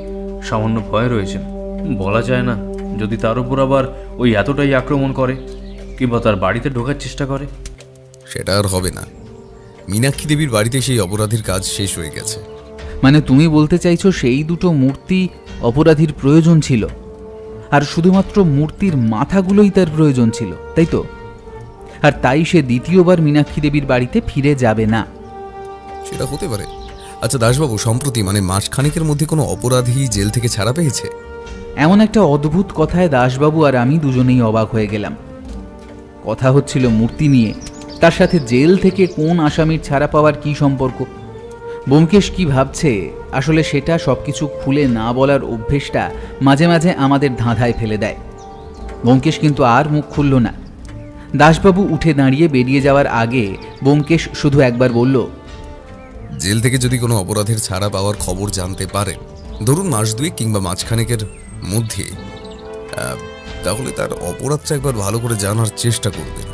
সামান্য ভয় রয়েছেন। বলা যায় না, যদি তার উপর আবার ওই এতটাই আক্রমণ করে কিংবা তার বাড়িতে ঢোকার চেষ্টা করে। সেটা আর হবে না। মীনাক্ষী দেবীর বাড়িতে সেই অপরাধীর কাজ শেষ হয়ে গেছে। মানে তুমি বলতে চাইছো সেই দুটো মূর্তি অপরাধীর প্রয়োজন ছিল, আর শুধুমাত্র মূর্তির মাথাগুলোই তার প্রয়োজন ছিল, তাই তো? আর তাই সে দ্বিতীয়বার মীনাক্ষী দেবীর বাড়িতে ফিরে যাবে না? সেটা হতে পারে। আচ্ছা দাসবাবু, সম্প্রতি মানে মাসখানেকের মধ্যে কোনো অপরাধী জেল থেকে ছাড়া পেয়েছে? এমন একটা অদ্ভুত কথায় দাসবাবু আর আমি দুজনেই অবাক হয়ে গেলাম। কথা হচ্ছিল মূর্তি নিয়ে, তার সাথে জেল থেকে কোন আসামির ছাড়া পাওয়ার কি সম্পর্ক? ব্যোমকেশ কি ভাবছে আসলে সেটা সবকিছু খুলে না বলার অভ্যেসটা মাঝে মাঝে আমাদের ধাঁধায় ফেলে দেয়। ব্যোমকেশ কিন্তু আর মুখ খুলল না। দাসবাবু উঠে দাঁড়িয়ে বেরিয়ে যাওয়ার আগে ব্যোমকেশ শুধু একবার বলল, জেল থেকে যদি কোনো অপরাধের ছাড়া পাওয়ার খবর জানতে পারেন, ধরুন মাস 2 কিংবা মাঝখানেকের মধ্যে, তাহলে তার অপরাধটা একবার ভালো করে জানার চেষ্টা করবেন।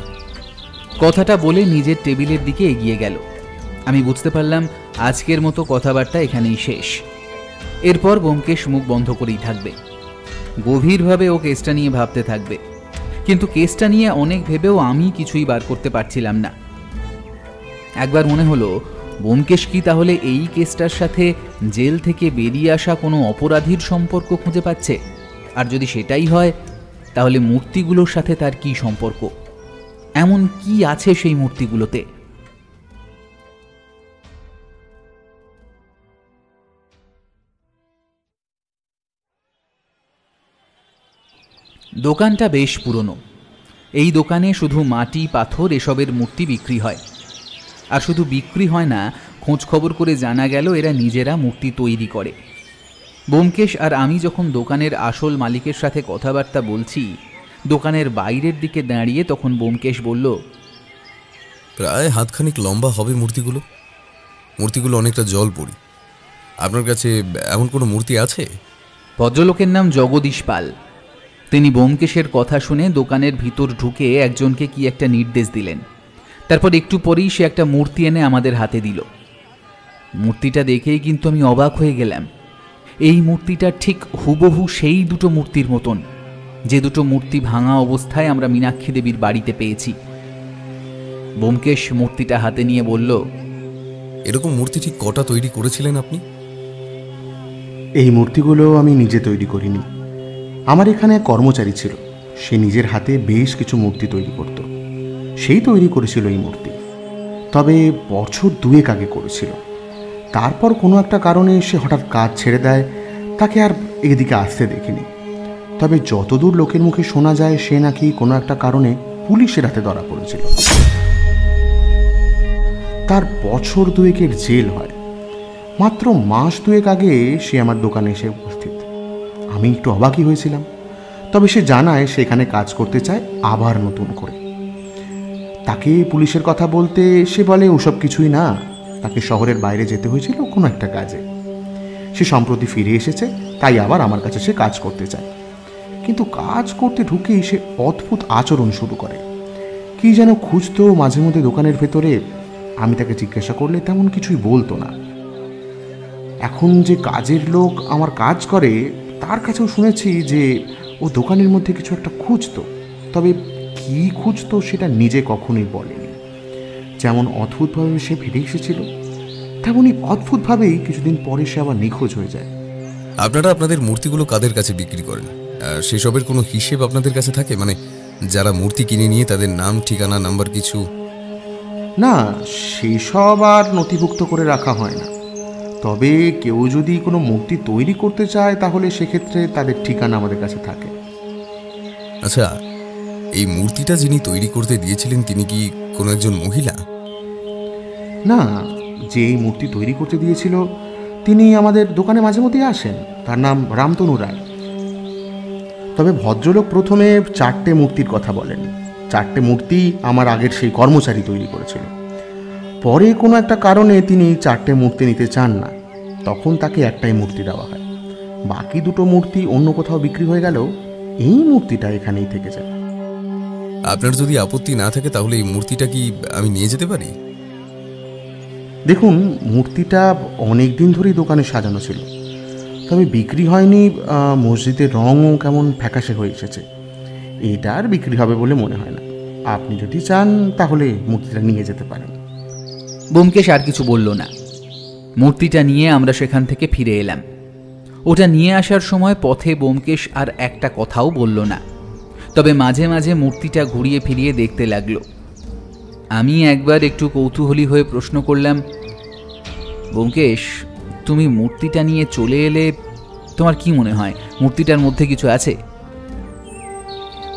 কথাটা বলে নিজের টেবিলের দিকে এগিয়ে গেল। আমি বুঝতে পারলাম আজকের মতো কথাবার্তা এখানেই শেষ। এরপর ব্যোমকেশ মুখ বন্ধ করেই থাকবে। গভীরভাবে ও কেসটা নিয়ে ভাবতে থাকবে, কিন্তু কেসটা নিয়ে অনেক ভেবেও আমি কিছুই বার করতে পারছিলাম না। একবার মনে হলো, ব্যোমকেশ কি তাহলে এই কেসটার সাথে জেল থেকে বেরিয়ে আসা কোনো অপরাধীর সম্পর্ক খুঁজে পাচ্ছে? আর যদি সেটাই হয়, তাহলে মূর্তিগুলোর সাথে তার কি সম্পর্ক? এমন কি আছে সেই মূর্তিগুলোতে? দোকানটা বেশ পুরনো। এই দোকানে শুধু মাটি, পাথর এসবের মূর্তি বিক্রি হয়। আর শুধু বিক্রি হয় না, খোঁজ খবর করে জানা গেল এরা নিজেরা মূর্তি তৈরি করে। ব্যোমকেশ আর আমি যখন দোকানের আসল মালিকের সাথে কথাবার্তা বলছি, দোকানের বাইরের দিকে দাঁড়িয়ে তখন ব্যোমকেশ বলল, প্রায় হাতখানিক লম্বা হবে মূর্তিগুলো। মূর্তিগুলো অনেকটা জল পড়ি। আপনার কাছে এমন কোনো মূর্তি আছে? ভদ্রলোকের নাম জগদীশ পাল। তিনি ব্যোমকেশের কথা শুনে দোকানের ভিতর ঢুকে একজনকে কি একটা নির্দেশ দিলেন। তারপর একটু পরেই সে একটা মূর্তি এনে আমাদের হাতে দিল। মূর্তিটা দেখেই কিন্তু আমি অবাক হয়ে গেলাম। এই মূর্তিটা ঠিক হুবহু সেই দুটো মূর্তির মতন, যে দুটো মূর্তি ভাঙা অবস্থায় আমরা মীনাক্ষী দেবীর বাড়িতে পেয়েছি। ব্যোমকেশ মূর্তিটা হাতে নিয়ে বলল, এরকম মূর্তি ঠিক কটা তৈরি করেছিলেন আপনি? এই মূর্তিগুলো আমি নিজে তৈরি করিনি। আমার এখানে এক কর্মচারী ছিল, সে নিজের হাতে বেশ কিছু মূর্তি তৈরি করত। সেই তৈরি করেছিল এই মূর্তি, তবে বছর 2 আগে করেছিল। তারপর কোনো একটা কারণে সে হঠাৎ কাজ ছেড়ে দেয়, তাকে আর এদিকে আসতে দেখিনি। তবে যতদূর লোকের মুখে শোনা যায়, সে নাকি কোনো একটা কারণে পুলিশের হাতে ধরা পড়েছিল। তার বছর 2 জেল হয়। মাত্র মাস 2 আগে সে আমার দোকানে এসে উপস্থিত। আমি একটু অবাকই হয়েছিলাম। তবে সে জানায় সে এখানে কাজ করতে চায় আবার নতুন করে। তাকে পুলিশের কথা বলতে সে বলে ওসব কিছুই না, তাকে শহরের বাইরে যেতে হয়েছিল কোনো একটা কাজে। সে সম্প্রতি ফিরে এসেছে, তাই আবার আমার কাছে সে কাজ করতে চায়। কিন্তু কাজ করতে ঢুকেই সে অদ্ভুত আচরণ শুরু করে। কি যেন খুঁজতো মাঝে মধ্যে দোকানের ভেতরে। আমি তাকে জিজ্ঞাসা করলে তেমন কিছুই বলতো না। এখন যে কাজের লোক আমার কাজ করে, তার কাছেও শুনেছি যে ও দোকানের মধ্যে কিছু একটা খুঁজতো। তবে কি খুঁজতো সেটা নিজে কখনোই বলেনি। যেমন অদ্ভুতভাবে সে ফিরে এসেছিল, তেমনই অদ্ভুতভাবেই কিছুদিন পরে সে আবার নিখোঁজ হয়ে যায়। আপনারা আপনাদের মূর্তিগুলো কাদের কাছে বিক্রি করেন? সেসবের কোনো হিসেব আপনাদের কাছে থাকে? মানে যারা মূর্তি কিনে নিয়ে তাদের নাম, ঠিকানা, নাম্বার কিছু? না, সেসব আর নথিভুক্ত করে রাখা হয় না। তবে কেউ যদি কোনো মূর্তি তৈরি করতে চায়, তাহলে সেক্ষেত্রে তাদের ঠিকানা আমাদের কাছে থাকে। আচ্ছা, এই মূর্তিটা যিনি তৈরি করতে দিয়েছিলেন তিনি কি কোনো একজন মহিলা? না, যে এই মূর্তি তৈরি করতে দিয়েছিল তিনি আমাদের দোকানে মাঝে মধ্যেই আসেন। তার নাম রামতনু রায়। তবে ভদ্রলোক প্রথমে 4টে মূর্তির কথা বলেন। 4টে মূর্তি আমার আগের সেই কর্মচারী তৈরি করেছিল। পরে কোনো একটা কারণে তিনি 4টে মূর্তি নিতে চান না, তখন তাকে একটাই মূর্তি দেওয়া হয়। বাকি দুটো মূর্তি অন্য কোথাও বিক্রি হয়ে গেলেও এই মূর্তিটা এখানেই থেকে যায়। আপনার যদি আপত্তি না থাকে তাহলে এই মূর্তিটা কি আমি নিয়ে যেতে পারি? দেখুন, মূর্তিটা অনেক দিন ধরেই দোকানে সাজানো ছিল, তবে বিক্রি হয়নি। মসজিদের রঙও কেমন ফ্যাকাশে হয়ে এসেছে। এটা আর বিক্রি হবে বলে মনে হয় না। আপনি যদি চান তাহলে মূর্তিটা নিয়ে যেতে পারেন। ব্যোমকেশ আর কিছু বলল না। মূর্তিটা নিয়ে আমরা সেখান থেকে ফিরে এলাম। ওটা নিয়ে আসার সময় পথে ব্যোমকেশ আর একটা কথাও বলল না, তবে মাঝে মাঝে মূর্তিটা ঘুরিয়ে ফিরিয়ে দেখতে লাগলো। আমি একবার একটু কৌতূহলী হয়ে প্রশ্ন করলাম, ব্যোমকেশ, তুমি মূর্তিটা নিয়ে চলে এলে, তোমার কি মনে হয় মূর্তিটার মধ্যে কিছু আছে?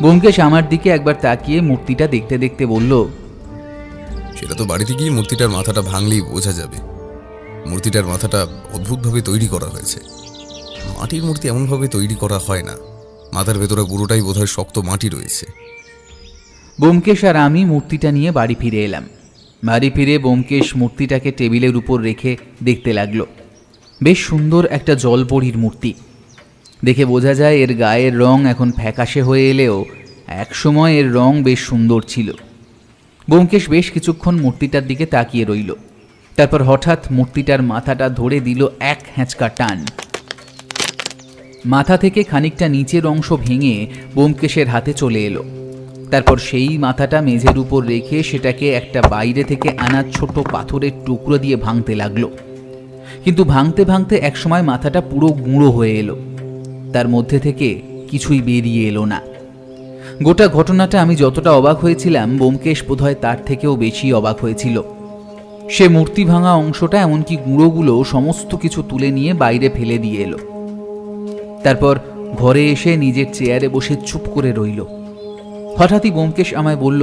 ব্যোমকেশ আমার দিকে একবার তাকিয়ে মূর্তিটা দেখতে দেখতে বলল, সেটা তো বাড়িতে গিয়ে মূর্তিটার মাথাটা ভাঙলেই বোঝা যাবে। মূর্তিটার মাথাটা অদ্ভুতভাবে তৈরি করা হয়েছে। মাটির মূর্তি এমনভাবে তৈরি করা হয় না। মাথার ভেতরে পুরোটাই বোধহয় শক্ত মাটি রয়েছে। ব্যোমকেশ আর আমি মূর্তিটা নিয়ে বাড়ি ফিরে এলাম। বাড়ি ফিরে ব্যোমকেশ মূর্তিটাকে টেবিলের উপর রেখে দেখতে লাগলো। বেশ সুন্দর একটা জলপরীর মূর্তি। দেখে বোঝা যায় এর গায়ের রং এখন ফ্যাকাশে হয়ে এলেও একসময় এর রং বেশ সুন্দর ছিল। ব্যোমকেশ বেশ কিছুক্ষণ মূর্তিটার দিকে তাকিয়ে রইল। তারপর হঠাৎ মূর্তিটার মাথাটা ধরে দিল এক হ্যাঁচকা টান। মাথা থেকে খানিকটা নিচের অংশ ভেঙে ব্যোমকেশের হাতে চলে এলো। তারপর সেই মাথাটা মেঝের উপর রেখে সেটাকে একটা বাইরে থেকে আনা ছোট পাথরের টুকরো দিয়ে ভাঙতে লাগলো। কিন্তু ভাঙতে ভাঙতে একসময় মাথাটা পুরো গুঁড়ো হয়ে এলো, তার মধ্যে থেকে কিছুই বেরিয়ে এলো না। গোটা ঘটনাটা আমি যতটা অবাক হয়েছিলাম, ব্যোমকেশ বোধহয় তার থেকেও বেশি অবাক হয়েছিল। সে মূর্তি ভাঙা অংশটা এমনকি গুঁড়োগুলো সমস্ত কিছু তুলে নিয়ে বাইরে ফেলে দিয়ে এলো। তারপর ঘরে এসে নিজের চেয়ারে বসে চুপ করে রইল। হঠাৎই ব্যোমকেশ আমায় বলল,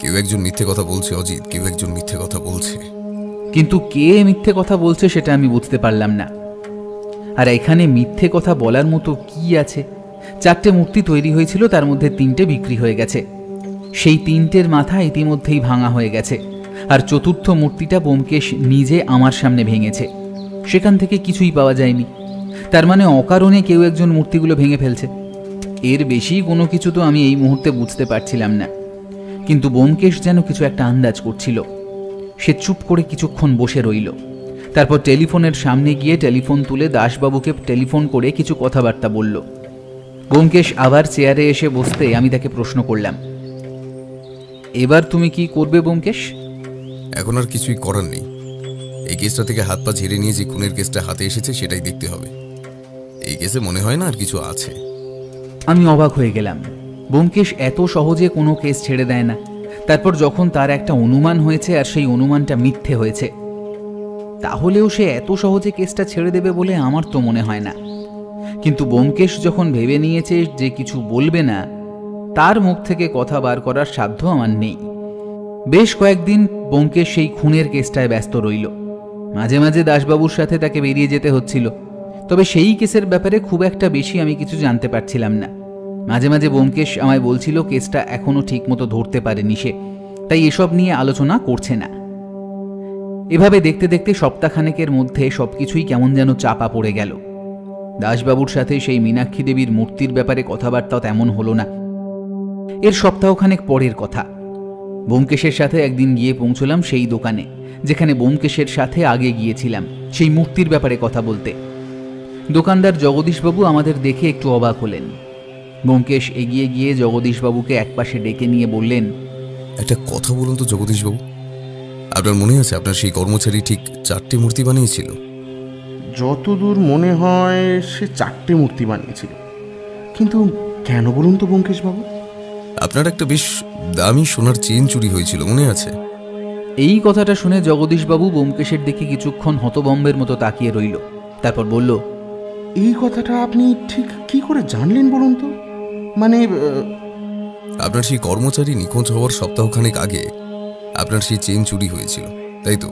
কেউ একজন মিথ্যে কথা বলছে অজিত, কেউ একজন মিথ্যে কথা বলছে। কিন্তু কে মিথ্যে কথা বলছে সেটা আমি বুঝতে পারলাম না। আর এখানে মিথ্যে কথা বলার মতো কি আছে? 4টে মূর্তি তৈরি হয়েছিল, তার মধ্যে 3টে বিক্রি হয়ে গেছে। সেই 3টের মাথা ইতিমধ্যেই ভাঙা হয়ে গেছে, আর 4র্থ মূর্তিটা ব্যোমকেশ নিজে আমার সামনে ভেঙেছে। সেখান থেকে কিছুই পাওয়া যায়নি। তার মানে অকারণে কেউ একজন মূর্তিগুলো ভেঙে ফেলছে। এর বেশি কোনো কিছু তো আমি এই মুহূর্তে বুঝতে পারছিলাম না। কিন্তু ব্যোমকেশ যেন কিছু একটা আন্দাজ করছিল। সে চুপ করে কিছুক্ষণ বসে রইল। তারপর টেলিফোনের সামনে গিয়ে টেলিফোন তুলে দাসবাবুকে টেলিফোন করে কিছু কথাবার্তা বলল। ব্যোমকেশ আবার চেয়ারে এসে বসতে আমি তাকে প্রশ্ন করলাম, এবার তুমি কি করবে ব্যোমকেশ? এখন আর কিছুই করার নেই। এই কেসটা থেকে হাত পা ঝেড়ে নিয়ে যে খুনের কেসটা হাতে এসেছে সেটাই দেখতে হবে। এই কেসে মনে হয় না আর কিছু আছে। আমি অবাক হয়ে গেলাম। ব্যোমকেশ এত সহজে কোনো কেস ছেড়ে দেয় না। তারপর যখন তার একটা অনুমান হয়েছে আর সেই অনুমানটা মিথ্যে হয়েছে, তাহলেও সে এত সহজে কেসটা ছেড়ে দেবে বলে আমার তো মনে হয় না। কিন্তু ব্যোমকেশ যখন ভেবে নিয়েছে যে কিছু বলবে না, তার মুখ থেকে কথা বার করার সাধ্য আমার নেই। বেশ কয়েকদিন ব্যোমকেশ সেই খুনের কেসটায় ব্যস্ত রইল। মাঝে মাঝে দাসবাবুর সাথে তাকে বেরিয়ে যেতে হচ্ছিল, তবে সেই কেসের ব্যাপারে খুব একটা বেশি আমি কিছু জানতে পারছিলাম না। মাঝে মাঝে ব্যোমকেশ আমায় বলছিল কেসটা এখনো ঠিকমতো ধরতে পারেনি সে, তাই এসব নিয়ে আলোচনা করছে না। এভাবে দেখতে দেখতে সপ্তাহখানেকের মধ্যে সবকিছুই কেমন যেন চাপা পড়ে গেল। দাসবাবুর সাথে সেই মীনাক্ষী দেবীর মূর্তির ব্যাপারে কথাবার্তাও তেমন হলো না। এর সপ্তাহখানেক পরের কথা, ব্যোমকেশের সাথে একদিন গিয়ে পৌঁছলাম সেই দোকানে যেখানে ব্যোমকেশের সাথে আগে গিয়েছিলাম সেই মূর্তির ব্যাপারে কথা বলতে। দোকানদার জগদীশবাবু আমাদের দেখে একটু অবাক হলেন। ব্যোমকেশ এগিয়ে গিয়ে জগদীশবাবুকে একপাশে ডেকে নিয়ে বললেন, একটা কথা বলুন তো জগদীশবাবু, আপনার মনে আছে আপনার সেই কর্মচারী ঠিক 4টে মূর্তি বানিয়েছিল? যতদূর মনে হয় সে 4টে মূর্তি বানিয়েছিল। কিন্তু কেন বলুন তো ব্যোমকেশবাবু? আপনার একটা বেশ দামি সোনার চেন চুরি হয়েছিল, মনে আছে? এই কথাটা শুনে জগদীশবাবু ব্যোমকেশের দিকে কিছুক্ষণ হতভম্বের মতো তাকিয়ে রইল। তারপর বলল, এই কথাটা আপনি ঠিক কি করে জানলেন বলুন তো? মানে আপনার সেই কর্মচারী নিখোঁজ হওয়ার সপ্তাহখানেক আগে আপনার সেই চেন চুরি হয়েছিল, তাই তো?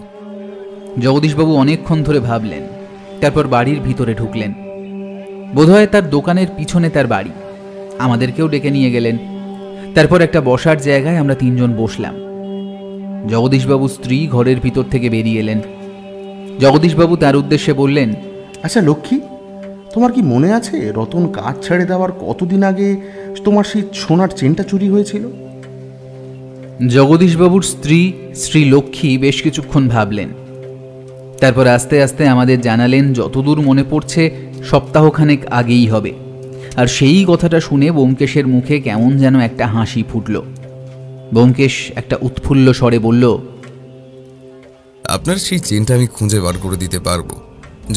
জগদীশবাবু অনেকক্ষণ ধরে ভাবলেন। তারপর বাড়ির ভিতরে ঢুকলেন। বোধহয় তার দোকানের পিছনে তার বাড়ি। আমাদেরকেও ডেকে নিয়ে গেলেন। তারপর একটা বসার জায়গায় আমরা 3 জন বসলাম। জগদীশবাবুর স্ত্রী ঘরের ভিতর থেকে বেরিয়ে এলেন। জগদীশবাবু তার উদ্দেশ্যে বললেন, আচ্ছা লক্ষ্মী, তোমার কি মনে আছে রতন কাজ ছেড়ে দেওয়ার কতদিন আগে তোমার সেই সোনার চেনটা চুরি হয়েছিল? জগদীশবাবুর স্ত্রী শ্রী লক্ষ্মী বেশ কিছুক্ষণ ভাবলেন। তারপর আস্তে আস্তে আমাদের জানালেন যতদূর মনে পড়ছে সপ্তাহখানেক আগেই হবে। আর সেই কথাটা শুনে ব্যোমকেশের মুখে কেমন যেন একটা হাসি ফুটল। ব্যোমকেশ একটা উৎফুল্ল স্বরে বলল, আপনার সেই চেনটা আমি খুঁজে বার করে দিতে পারবো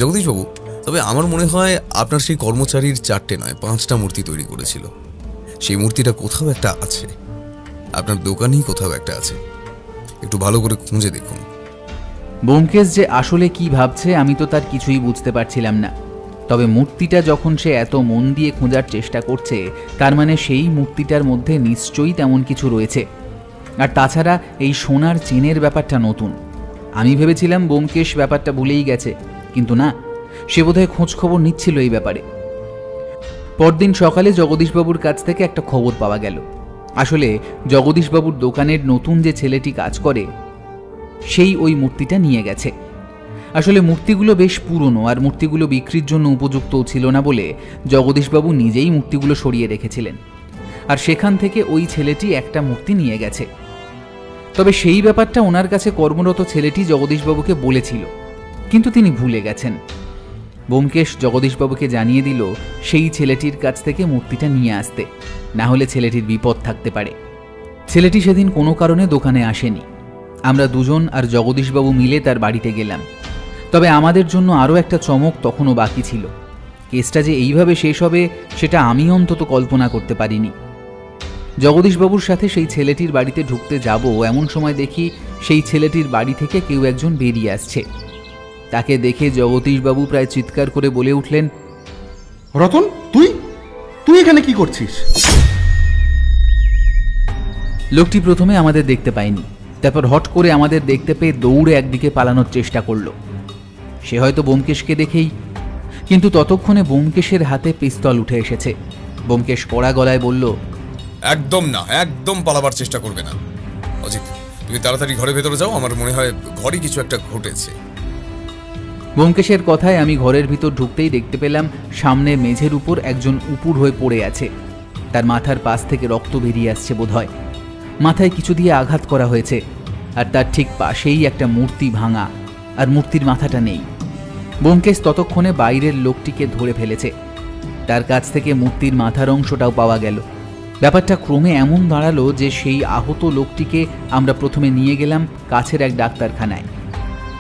জগদীশবাবু। তবে আমার মনে হয় আপনার সেই কর্মচারীর 4টে নয় 5টা মূর্তি তৈরি করেছিল। সেই মূর্তিটা কোথাও একটা আছে, আপনার দোকানেই কোথাও একটা আছে। একটু ভালো করে খুঁজে দেখুন। ব্যোমকেশ যে আসলে কি ভাবছে আমি তো তার কিছুই বুঝতে পারছিলাম না। তবে মূর্তিটা যখন সে এত মন দিয়ে খোঁজার চেষ্টা করছে, তার মানে সেই মূর্তিটার মধ্যে নিশ্চয়ই তেমন কিছু রয়েছে। আর তাছাড়া এই সোনার চেনের ব্যাপারটা নতুন। আমি ভেবেছিলাম ব্যোমকেশ ব্যাপারটা ভুলেই গেছে, কিন্তু না, সে বোধহয় খোঁজখবর নিচ্ছিল এই ব্যাপারে। পরদিন সকালে জগদীশবাবুর কাছ থেকে একটা খবর পাওয়া গেল। আসলে জগদীশবাবুর দোকানের নতুন যে ছেলেটি কাজ করে সেই ওই মূর্তিটা নিয়ে গেছে। আসলে মূর্তিগুলো বেশ পুরনো আর মূর্তিগুলো বিক্রির জন্য উপযুক্তও ছিল না বলে জগদীশবাবু নিজেই মূর্তিগুলো সরিয়ে রেখেছিলেন। আর সেখান থেকে ওই ছেলেটি একটা মূর্তি নিয়ে গেছে। তবে সেই ব্যাপারটা ওনার কাছে কর্মরত ছেলেটি জগদীশবাবুকে বলেছিল, কিন্তু তিনি ভুলে গেছেন। ব্যোমকেশ জগদীশবাবুকে জানিয়ে দিল সেই ছেলেটির কাছ থেকে মূর্তিটা নিয়ে আসতে, না হলে ছেলেটির বিপদ থাকতে পারে। ছেলেটি সেদিন কোনো কারণে দোকানে আসেনি। আমরা দুজন আর জগদীশবাবু মিলে তার বাড়িতে গেলাম। তবে আমাদের জন্য আরও একটা চমক তখনও বাকি ছিল। কেসটা যে এইভাবে শেষ হবে সেটা আমি অন্তত কল্পনা করতে পারিনি। জগদীশবাবুর সাথে সেই ছেলেটির বাড়িতে ঢুকতে যাব এমন সময় দেখি সেই ছেলেটির বাড়ি থেকে কেউ একজন বেরিয়ে আসছে। তাকে দেখে জগদীশবাবু প্রায় চিৎকার করে বলে উঠলেন, রতন, তুই তুই এখানে কি করছিস? লোকটি প্রথমে আমাদের দেখতে পায়নি, তারপর হট করে আমাদের দেখতে পেয়ে দৌড়ে একদিকে পালানোর চেষ্টা করল। সে হয়তো ব্যোমকেশকে দেখেই, কিন্তু ততক্ষণে ব্যোমকেশের হাতে পিস্তল উঠে এসেছে। ব্যোমকেশ কড়া গলায় বলল, একদম না, একদম পালাবার চেষ্টা করবে না। অজিত, তুমি তাড়াতাড়ি ঘরের ভেতরে যাও, আমার মনে হয় ঘরে কিছু একটা ঘটেছে। ব্যোমকেশের কথায় আমি ঘরের ভিতর ঢুকতেই দেখতে পেলাম সামনে মেঝের উপর একজন উপুর হয়ে পড়ে আছে। তার মাথার পাশ থেকে রক্ত বেরিয়ে আসছে বোধহয়। মাথায় কিছু দিয়ে আঘাত করা হয়েছে, আর তার ঠিক পাশেই একটা মূর্তি ভাঙা, আর মূর্তির মাথাটা নেই। ব্যোমকেশ ততক্ষণে বাইরের লোকটিকে ধরে ফেলেছে। তার কাছ থেকে মূর্তির মাথার অংশটাও পাওয়া গেল। ব্যাপারটা ক্রমে এমন দাঁড়ালো যে সেই আহত লোকটিকে আমরা প্রথমে নিয়ে গেলাম কাছের এক ডাক্তারখানায়।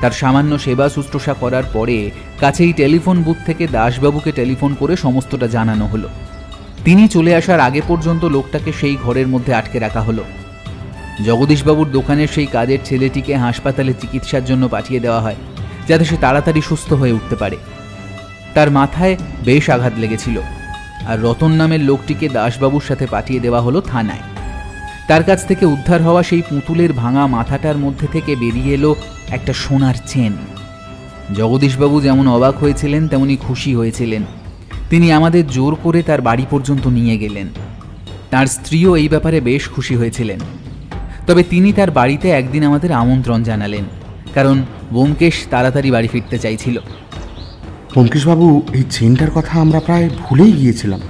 তার সামান্য সেবা শুশ্রূষা করার পরে কাছেই টেলিফোন বুথ থেকে দাসবাবুকে টেলিফোন করে সমস্তটা জানানো হলো। তিনি চলে আসার আগে পর্যন্ত লোকটাকে সেই ঘরের মধ্যে আটকে রাখা হলো। জগদীশবাবুর দোকানের সেই কাজের ছেলেটিকে হাসপাতালে চিকিৎসার জন্য পাঠিয়ে দেওয়া হয়, যাতে সে তাড়াতাড়ি সুস্থ হয়ে উঠতে পারে। তার মাথায় বেশ আঘাত লেগেছিল, আর রতন নামের লোকটিকে দাসবাবুর সাথে পাঠিয়ে দেওয়া হলো থানায়। তার কাছ থেকে উদ্ধার হওয়া সেই পুতুলের ভাঙা মাথাটার মধ্যে থেকে বেরিয়ে এলো একটা সোনার চেন। জগদীশবাবু যেমন অবাক হয়েছিলেন তেমনি খুশি হয়েছিলেন। তিনি আমাদের জোর করে তার বাড়ি পর্যন্ত নিয়ে গেলেন। তার স্ত্রীও এই ব্যাপারে বেশ খুশি হয়েছিলেন। তবে তিনি তার বাড়িতে একদিন আমাদের আমন্ত্রণ জানালেন, কারণ ব্যোমকেশ তাড়াতাড়ি বাড়ি ফিরতে চাইছিল। ব্যোমকেশবাবু, এই চেনটার কথা আমরা প্রায় ভুলেই গিয়েছিলাম।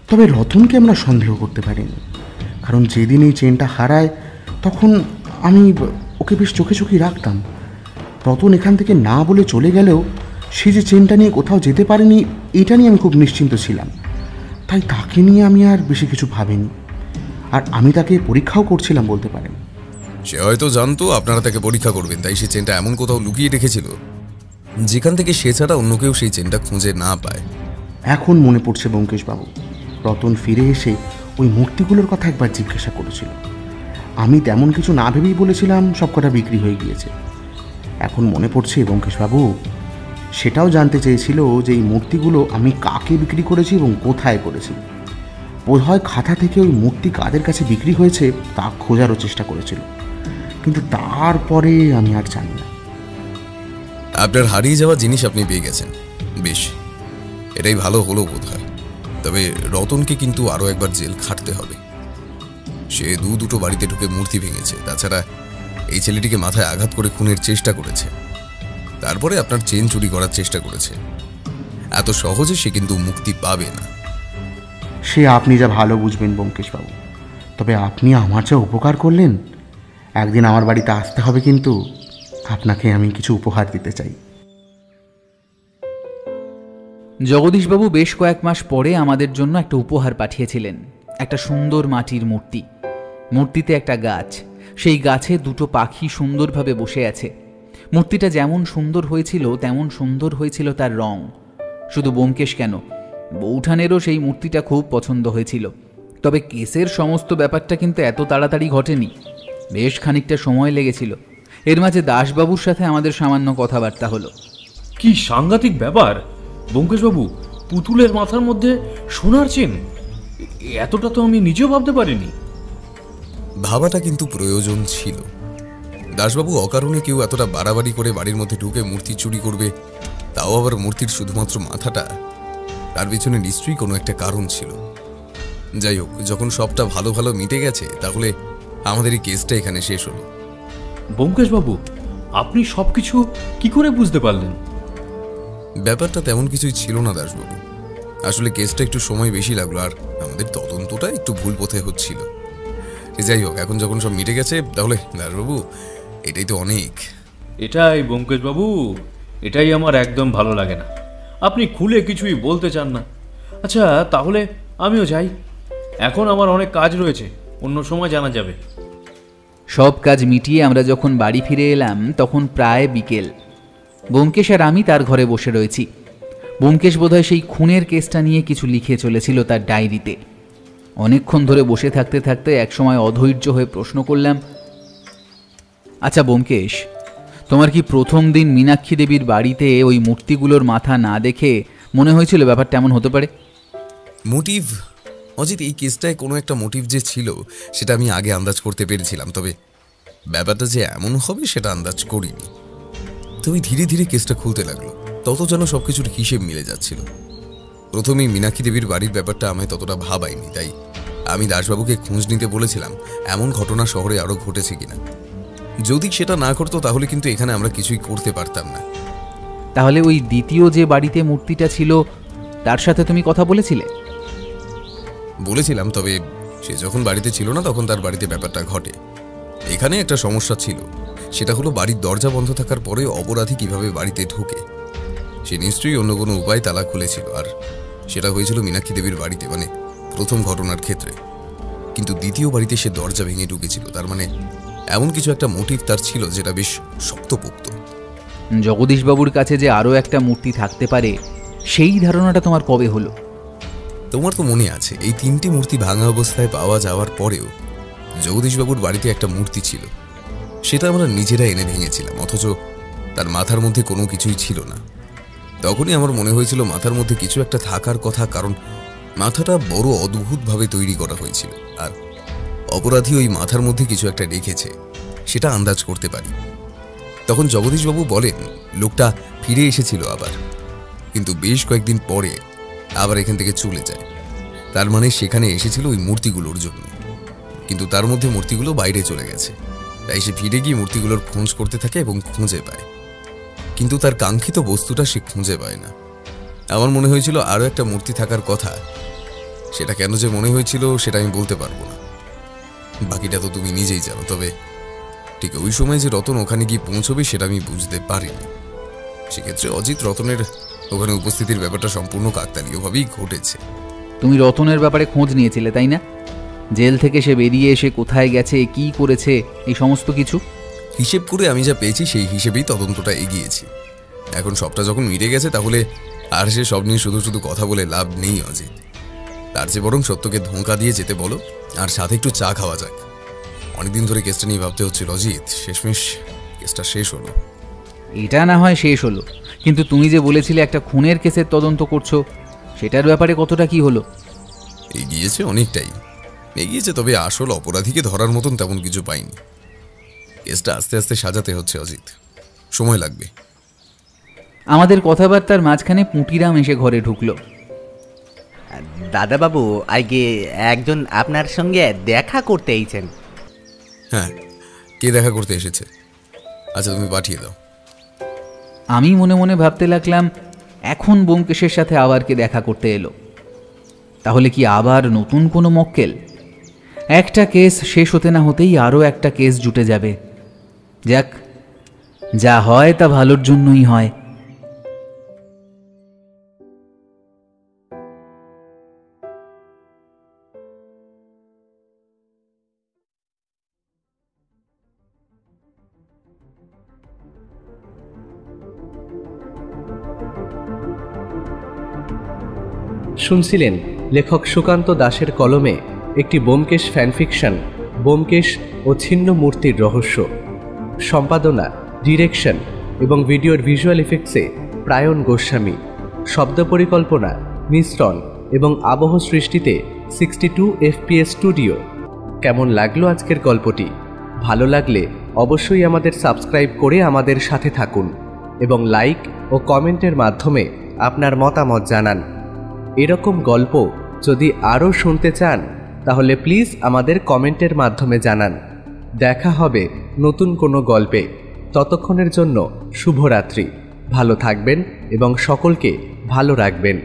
তবে রতনকে আমরা সন্দেহ করতে পারিনি, কারণ যেদিন এই চেনটা হারায় তখন আমি ওকে বেশ চোখে চোখে রাখতাম। রতন এখান থেকে না বলে চলে গেলেও সে যে চেনটা নিয়ে কোথাও যেতে পারেনি, এটা নিয়ে আমি খুব নিশ্চিন্ত ছিলাম। তাই তাকে নিয়ে আমি আর বেশি কিছু ভাবিনি, আর আমি তাকে পরীক্ষাও করছিলাম বলতে পারেন। সে হয়তো জানতো আপনারা তাকে পরীক্ষা করবেন, তাই সে চেনটা এমন কোথাও লুকিয়ে রেখেছিল যেখান থেকে সে ছাড়া অন্য কেউ সেই চেনটা খুঁজে না পায়। এখন মনে পড়ছে ব্যোমকেশবাবু, রতন ফিরে এসে ওই মূর্তিগুলোর কথা একবার জিজ্ঞাসা করেছিল। আমি তেমন কিছু না ভেবেই বলেছিলাম সব কটা বিক্রি হয়ে গিয়েছে। এখন মনে পড়ছে ব্যোমকেশবাবু সেটাও জানতে চেয়েছিল যে এই মূর্তিগুলো আমি কাকে বিক্রি করেছি এবং কোথায় করেছি। বোধহয় খাতা থেকে ওই মূর্তি কাদের কাছে বিক্রি হয়েছে তা খোঁজারও চেষ্টা করেছিল, কিন্তু তারপরে আমি আর জানি না। আপনার হারিয়ে যাওয়া জিনিস আপনি পেয়ে গেছেন, বেশ, এটাই ভালো হলো বোধ হয়। তবে রতনকে কিন্তু আরও একবার জেল খাটতে হবে। সে দুটো বাড়িতে ঢুকে মূর্তি ভেঙেছে, তাছাড়া এই ছেলেটিকে মাথায় আঘাত করে খুনের চেষ্টা করেছে, তারপরে আপনার চেন চুরি করার চেষ্টা করেছে। এত সহজে সে কিন্তু মুক্তি পাবে না। সে আপনি যা ভালো বুঝবেন ব্যোমকেশবাবু, তবে আপনি আমার যা উপকার করলেন, একদিন আমার বাড়িতে আসতে হবে, কিন্তু আপনাকে আমি কিছু উপহার দিতে চাই। জগদীশবাবু বেশ কয়েক মাস পরে আমাদের জন্য একটা উপহার পাঠিয়েছিলেন, একটা সুন্দর মাটির মূর্তি। মূর্তিতে একটা গাছ, সেই গাছে দুটো পাখি সুন্দরভাবে বসে আছে। মূর্তিটা যেমন সুন্দর হয়েছিল তেমন সুন্দর হয়েছিল তার রং। শুধু ব্যোমকেশ কেন, বৌঠানেরও সেই মূর্তিটা খুব পছন্দ হয়েছিল। তবে কেসের সমস্ত ব্যাপারটা কিন্তু এত তাড়াতাড়ি ঘটেনি, বেশ খানিকটা সময় লেগেছিল। এর মাঝে দাসবাবুর সাথে আমাদের সামান্য কথাবার্তা হলো। কি সাংঘাতিক ব্যাপার ব্যোমকেশবাবু, পুতুলের মাথার মধ্যে সোনার চেন, এতটা তো আমি নিজেও ভাবতে পারিনি। ভাবাটা কিন্তু প্রয়োজন ছিল। দাসবাবু, অকারণে কেউ এতটা বাড়াবাড়ি করে বাড়ির মধ্যে ঢুকে মূর্তি চুরি করবে, তাও আবার মূর্তির শুধুমাত্র মাথাটা, তার পিছনে নিশ্চয়ই কোনো একটা কারণ ছিল। যাই হোক, যখন সবটা ভালো ভালো মিটে গেছে, তাহলে আমাদের এই কেসটা এখানে শেষ হলো। ব্যোমকেশবাবু, আপনি সবকিছু কি করে বুঝতে পারলেন? ব্যাপারটা তেমন কিছুই ছিল না দাসবাবু, আসলে কেসটা একটু সময় বেশি লাগলো, আর আমাদের তদন্তটা একটু ভুল পথে হচ্ছিল। যাই হোক, এখন যখন সব মিটে গেছে, তাহলে দাসবাবু এটাই তো অনেক। এটাই ব্যোমকেশবাবু, এটাই আমার একদম ভালো লাগে না। আপনি খুলে কিছুই বলতে চান না। আচ্ছা, তাহলে আমিও যাই, এখন আমার অনেক কাজ রয়েছে, অন্য সময় জানা যাবে। সব কাজ মিটিয়ে আমরা যখন বাড়ি ফিরে এলাম তখন প্রায় বিকেল। ব্যোমকেশ আর আমি তার ঘরে বসে রয়েছি। ব্যোমকেশ বোধহয় সেই খুনের কেসটা নিয়ে কিছু লিখে চলেছিল তার ডায়েরিতে। অনেকক্ষণ ধরে বসে থাকতে থাকতে একসময় অধৈর্য হয়ে প্রশ্ন করলাম, আচ্ছা ব্যোমকেশ, তোমার কি প্রথম দিন মীনাক্ষী দেবীর বাড়িতে ওই মূর্তিগুলোর মাথা না দেখে মনে হয়েছিল ব্যাপারটা এমন হতে পারে? মোটিভ অজিত, এই কেসটায় কোনো একটা মোটিভ যে ছিল সেটা আমি আগে আন্দাজ করতে পেরেছিলাম, তবে ব্যাপারটা যে এমন হবে সেটা আন্দাজ করিনি। তবে ধীরে ধীরে কেসটা খুলতে লাগলো, তত যেন সবকিছুর হিসেব মিলে যাচ্ছিল। প্রথমেই মীনাক্ষী দেবীর বাড়ির ব্যাপারটা আমায় ততটা ভাবায়নি, তাই আমি দাসবাবুকে খোঁজ নিতে বলেছিলাম এমন ঘটনা শহরে আরও ঘটেছে কিনা। যদি সেটা না করতো তাহলে কিন্তু এখানে আমরা কিছুই করতে পারতাম না। তাহলে ওই দ্বিতীয় যে বাড়িতে মূর্তিটা ছিল তার সাথে তুমি কথা বলেছিলে? বলেছিলাম, তবে সে যখন বাড়িতে ছিল না তখন তার বাড়িতে ব্যাপারটা ঘটে। এখানে একটা সমস্যা ছিল, সেটা হলো বাড়ির দরজা বন্ধ থাকার পরে অপরাধী কিভাবে বাড়িতে ঢুকে। সে নিশ্চয়ই অন্য কোনো উপায় তালা খুলেছিল, আর সেটা হয়েছিল মীনাক্ষী দেবীর বাড়িতে, মানে প্রথম ঘটনার ক্ষেত্রে। কিন্তু দ্বিতীয় বাড়িতে সে দরজা ভেঙে ঢুকেছিল, তার মানে এমন কিছু একটা মোটিভ তার ছিল যেটা বেশ শক্তপোক্ত। জগদীশবাবুর কাছে যে আরও একটা মূর্তি থাকতে পারে সেই ধারণাটা তোমার কবে হলো? তোমার তো মনে আছে, এই 3টি মূর্তি ভাঙা অবস্থায় পাওয়া যাওয়ার পরেও জগদীশবাবুর বাড়িতে একটা মূর্তি ছিল, সেটা আমরা নিজেরা এনে ভেঙেছিলাম, অথচ তার মাথার মধ্যে কোনো কিছুই ছিল না। তখনই আমার মনে হয়েছিল মাথার মধ্যে কিছু একটা থাকার কথা, কারণ মাথাটা বড় অদ্ভুতভাবে তৈরি করা হয়েছিল, আর অপরাধী ওই মাথার মধ্যে কিছু একটা রেখেছে সেটা আন্দাজ করতে পারি। তখন জগদীশবাবু বলেন লোকটা ফিরে এসেছিল আবার, কিন্তু বেশ কয়েকদিন পরে আবার এখান থেকে চলে যায়। তার মানে সেখানে এসেছিল ওই মূর্তিগুলোর জন্য, কিন্তু তার মধ্যে মূর্তিগুলো বাইরে চলে গেছে। তাই সে ফিরে গিয়ে মূর্তিগুলোর খোঁজ করতে থাকে এবং খুঁজে পায়, কিন্তু তার কাঙ্ক্ষিত বস্তুটা সে খুঁজে পায় না। আমার মনে হয়েছিল আরও একটা মূর্তি থাকার কথা, সেটা কেন যে মনে হয়েছিল সেটা আমি বলতে পারবো না, বাকিটা তো তুমি নিজেই জানো। তবে ঠিক ওই সময় যে রতন ওখানে গিয়ে পৌঁছবে সেটা আমি বুঝতে পারিনি। সেক্ষেত্রে অজিত রতনের ওখানে উপস্থিতির ব্যাপারটা সম্পূর্ণ কাকতালীয়ভাবেই ঘটেছে। তুমি রতনের ব্যাপারে খোঁজ নিয়েছিলে তাই না? জেল থেকে সে বেরিয়ে এসে কোথায় গেছে, কি করেছে, এই সমস্ত কিছু হিসেব করে আমি যা পেয়েছি সেই হিসেবেই তদন্তটা এগিয়েছি। এখন সবটা যখন মিটে গেছে তাহলে আর সে সব নিয়ে শুধু শুধু কথা বলে লাভ নেই অজিত। তার চেয়ে বরং সত্যকে ধোঁকা দিয়ে যেতে বলো, আর সাথে একটু চা খাওয়া যাক। অনেকদিন ধরে কেসটা নিয়ে ভাবতে হচ্ছিল অজিত, শেষমেশ কেসটা শেষ হলো। এটা না হয় শেষ হলো, কিন্তু তুমি যে বলেছিলে একটা খুনের কেসের তদন্ত করছো, সেটার ব্যাপারে কতটা কি হলো? এগিয়েছে, অনেকটাই এগিয়েছে, তবে আসল অপরাধীকে ধরার মতন তেমন কিছু পাইনি। কেসটা আস্তে আস্তে সাজাতে হচ্ছে অজিত, সময় লাগবে। আমাদের কথাবার্তার মাঝখানে পুঁটিরাম এসে ঘরে ঢুকলো। দাদাবাবু, আগে একজন আপনার সঙ্গে দেখা করতে এইছেন। হ্যাঁ, কে দেখা করতে এসেছে? আচ্ছা তুমি পাঠিয়ে দাও। আমি মনে মনে ভাবতে লাগলাম এখন ব্যোমকেশের সাথে আবার কে দেখা করতে এলো? তাহলে কি আবার নতুন কোনো মক্কেল? একটা কেস শেষ হতে না হতেই আরও একটা কেস জুটে যাবে। যাক, যা হয় তা ভালোর জন্যই হয়। শুনছিলেন লেখক সুকান্ত দাশের কলমে একটি ব্যোমকেশ ফ্যানফিকশন, ব্যোমকেশ ও ছিন্ন মূর্তির রহস্য। সম্পাদনা, ডিরেকশন এবং ভিডিওর ভিজুয়াল ইফেক্টসে প্রায়ণ গোস্বামী। শব্দ পরিকল্পনা, মিশ্রণ এবং আবহ সৃষ্টিতে 62 FPS স্টুডিও। কেমন লাগলো আজকের গল্পটি? ভালো লাগলে অবশ্যই আমাদের সাবস্ক্রাইব করে আমাদের সাথে থাকুন এবং লাইক ও কমেন্টের মাধ্যমে আপনার মতামত জানান। এরকম গল্প যদি আরও শুনতে চান তাহলে প্লিজ আমাদের কমেন্টের মাধ্যমে জানান। দেখা হবে নতুন কোনো গল্পে। ততক্ষণের জন্য শুভরাত্রি। ভালো থাকবেন এবং সকলকে ভালো রাখবেন।